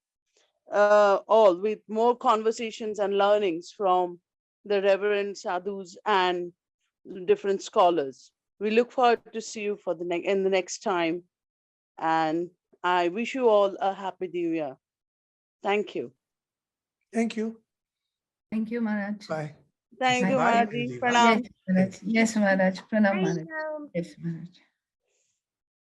Speaker 7: all with more conversations and learnings from the reverend sadhus and different scholars. We look forward to see you for in the next time. And I wish you all a happy new year. Thank you.
Speaker 4: Thank you.
Speaker 6: Thank you, Maharaj.
Speaker 4: Bye.
Speaker 7: Thank you,
Speaker 4: Bye.
Speaker 7: Maharaji.
Speaker 4: Leave.
Speaker 7: Pranam.
Speaker 6: Yes, Maharaj. Yes, Maharaj. Pranam, Maharaj. Yes, Maharaj.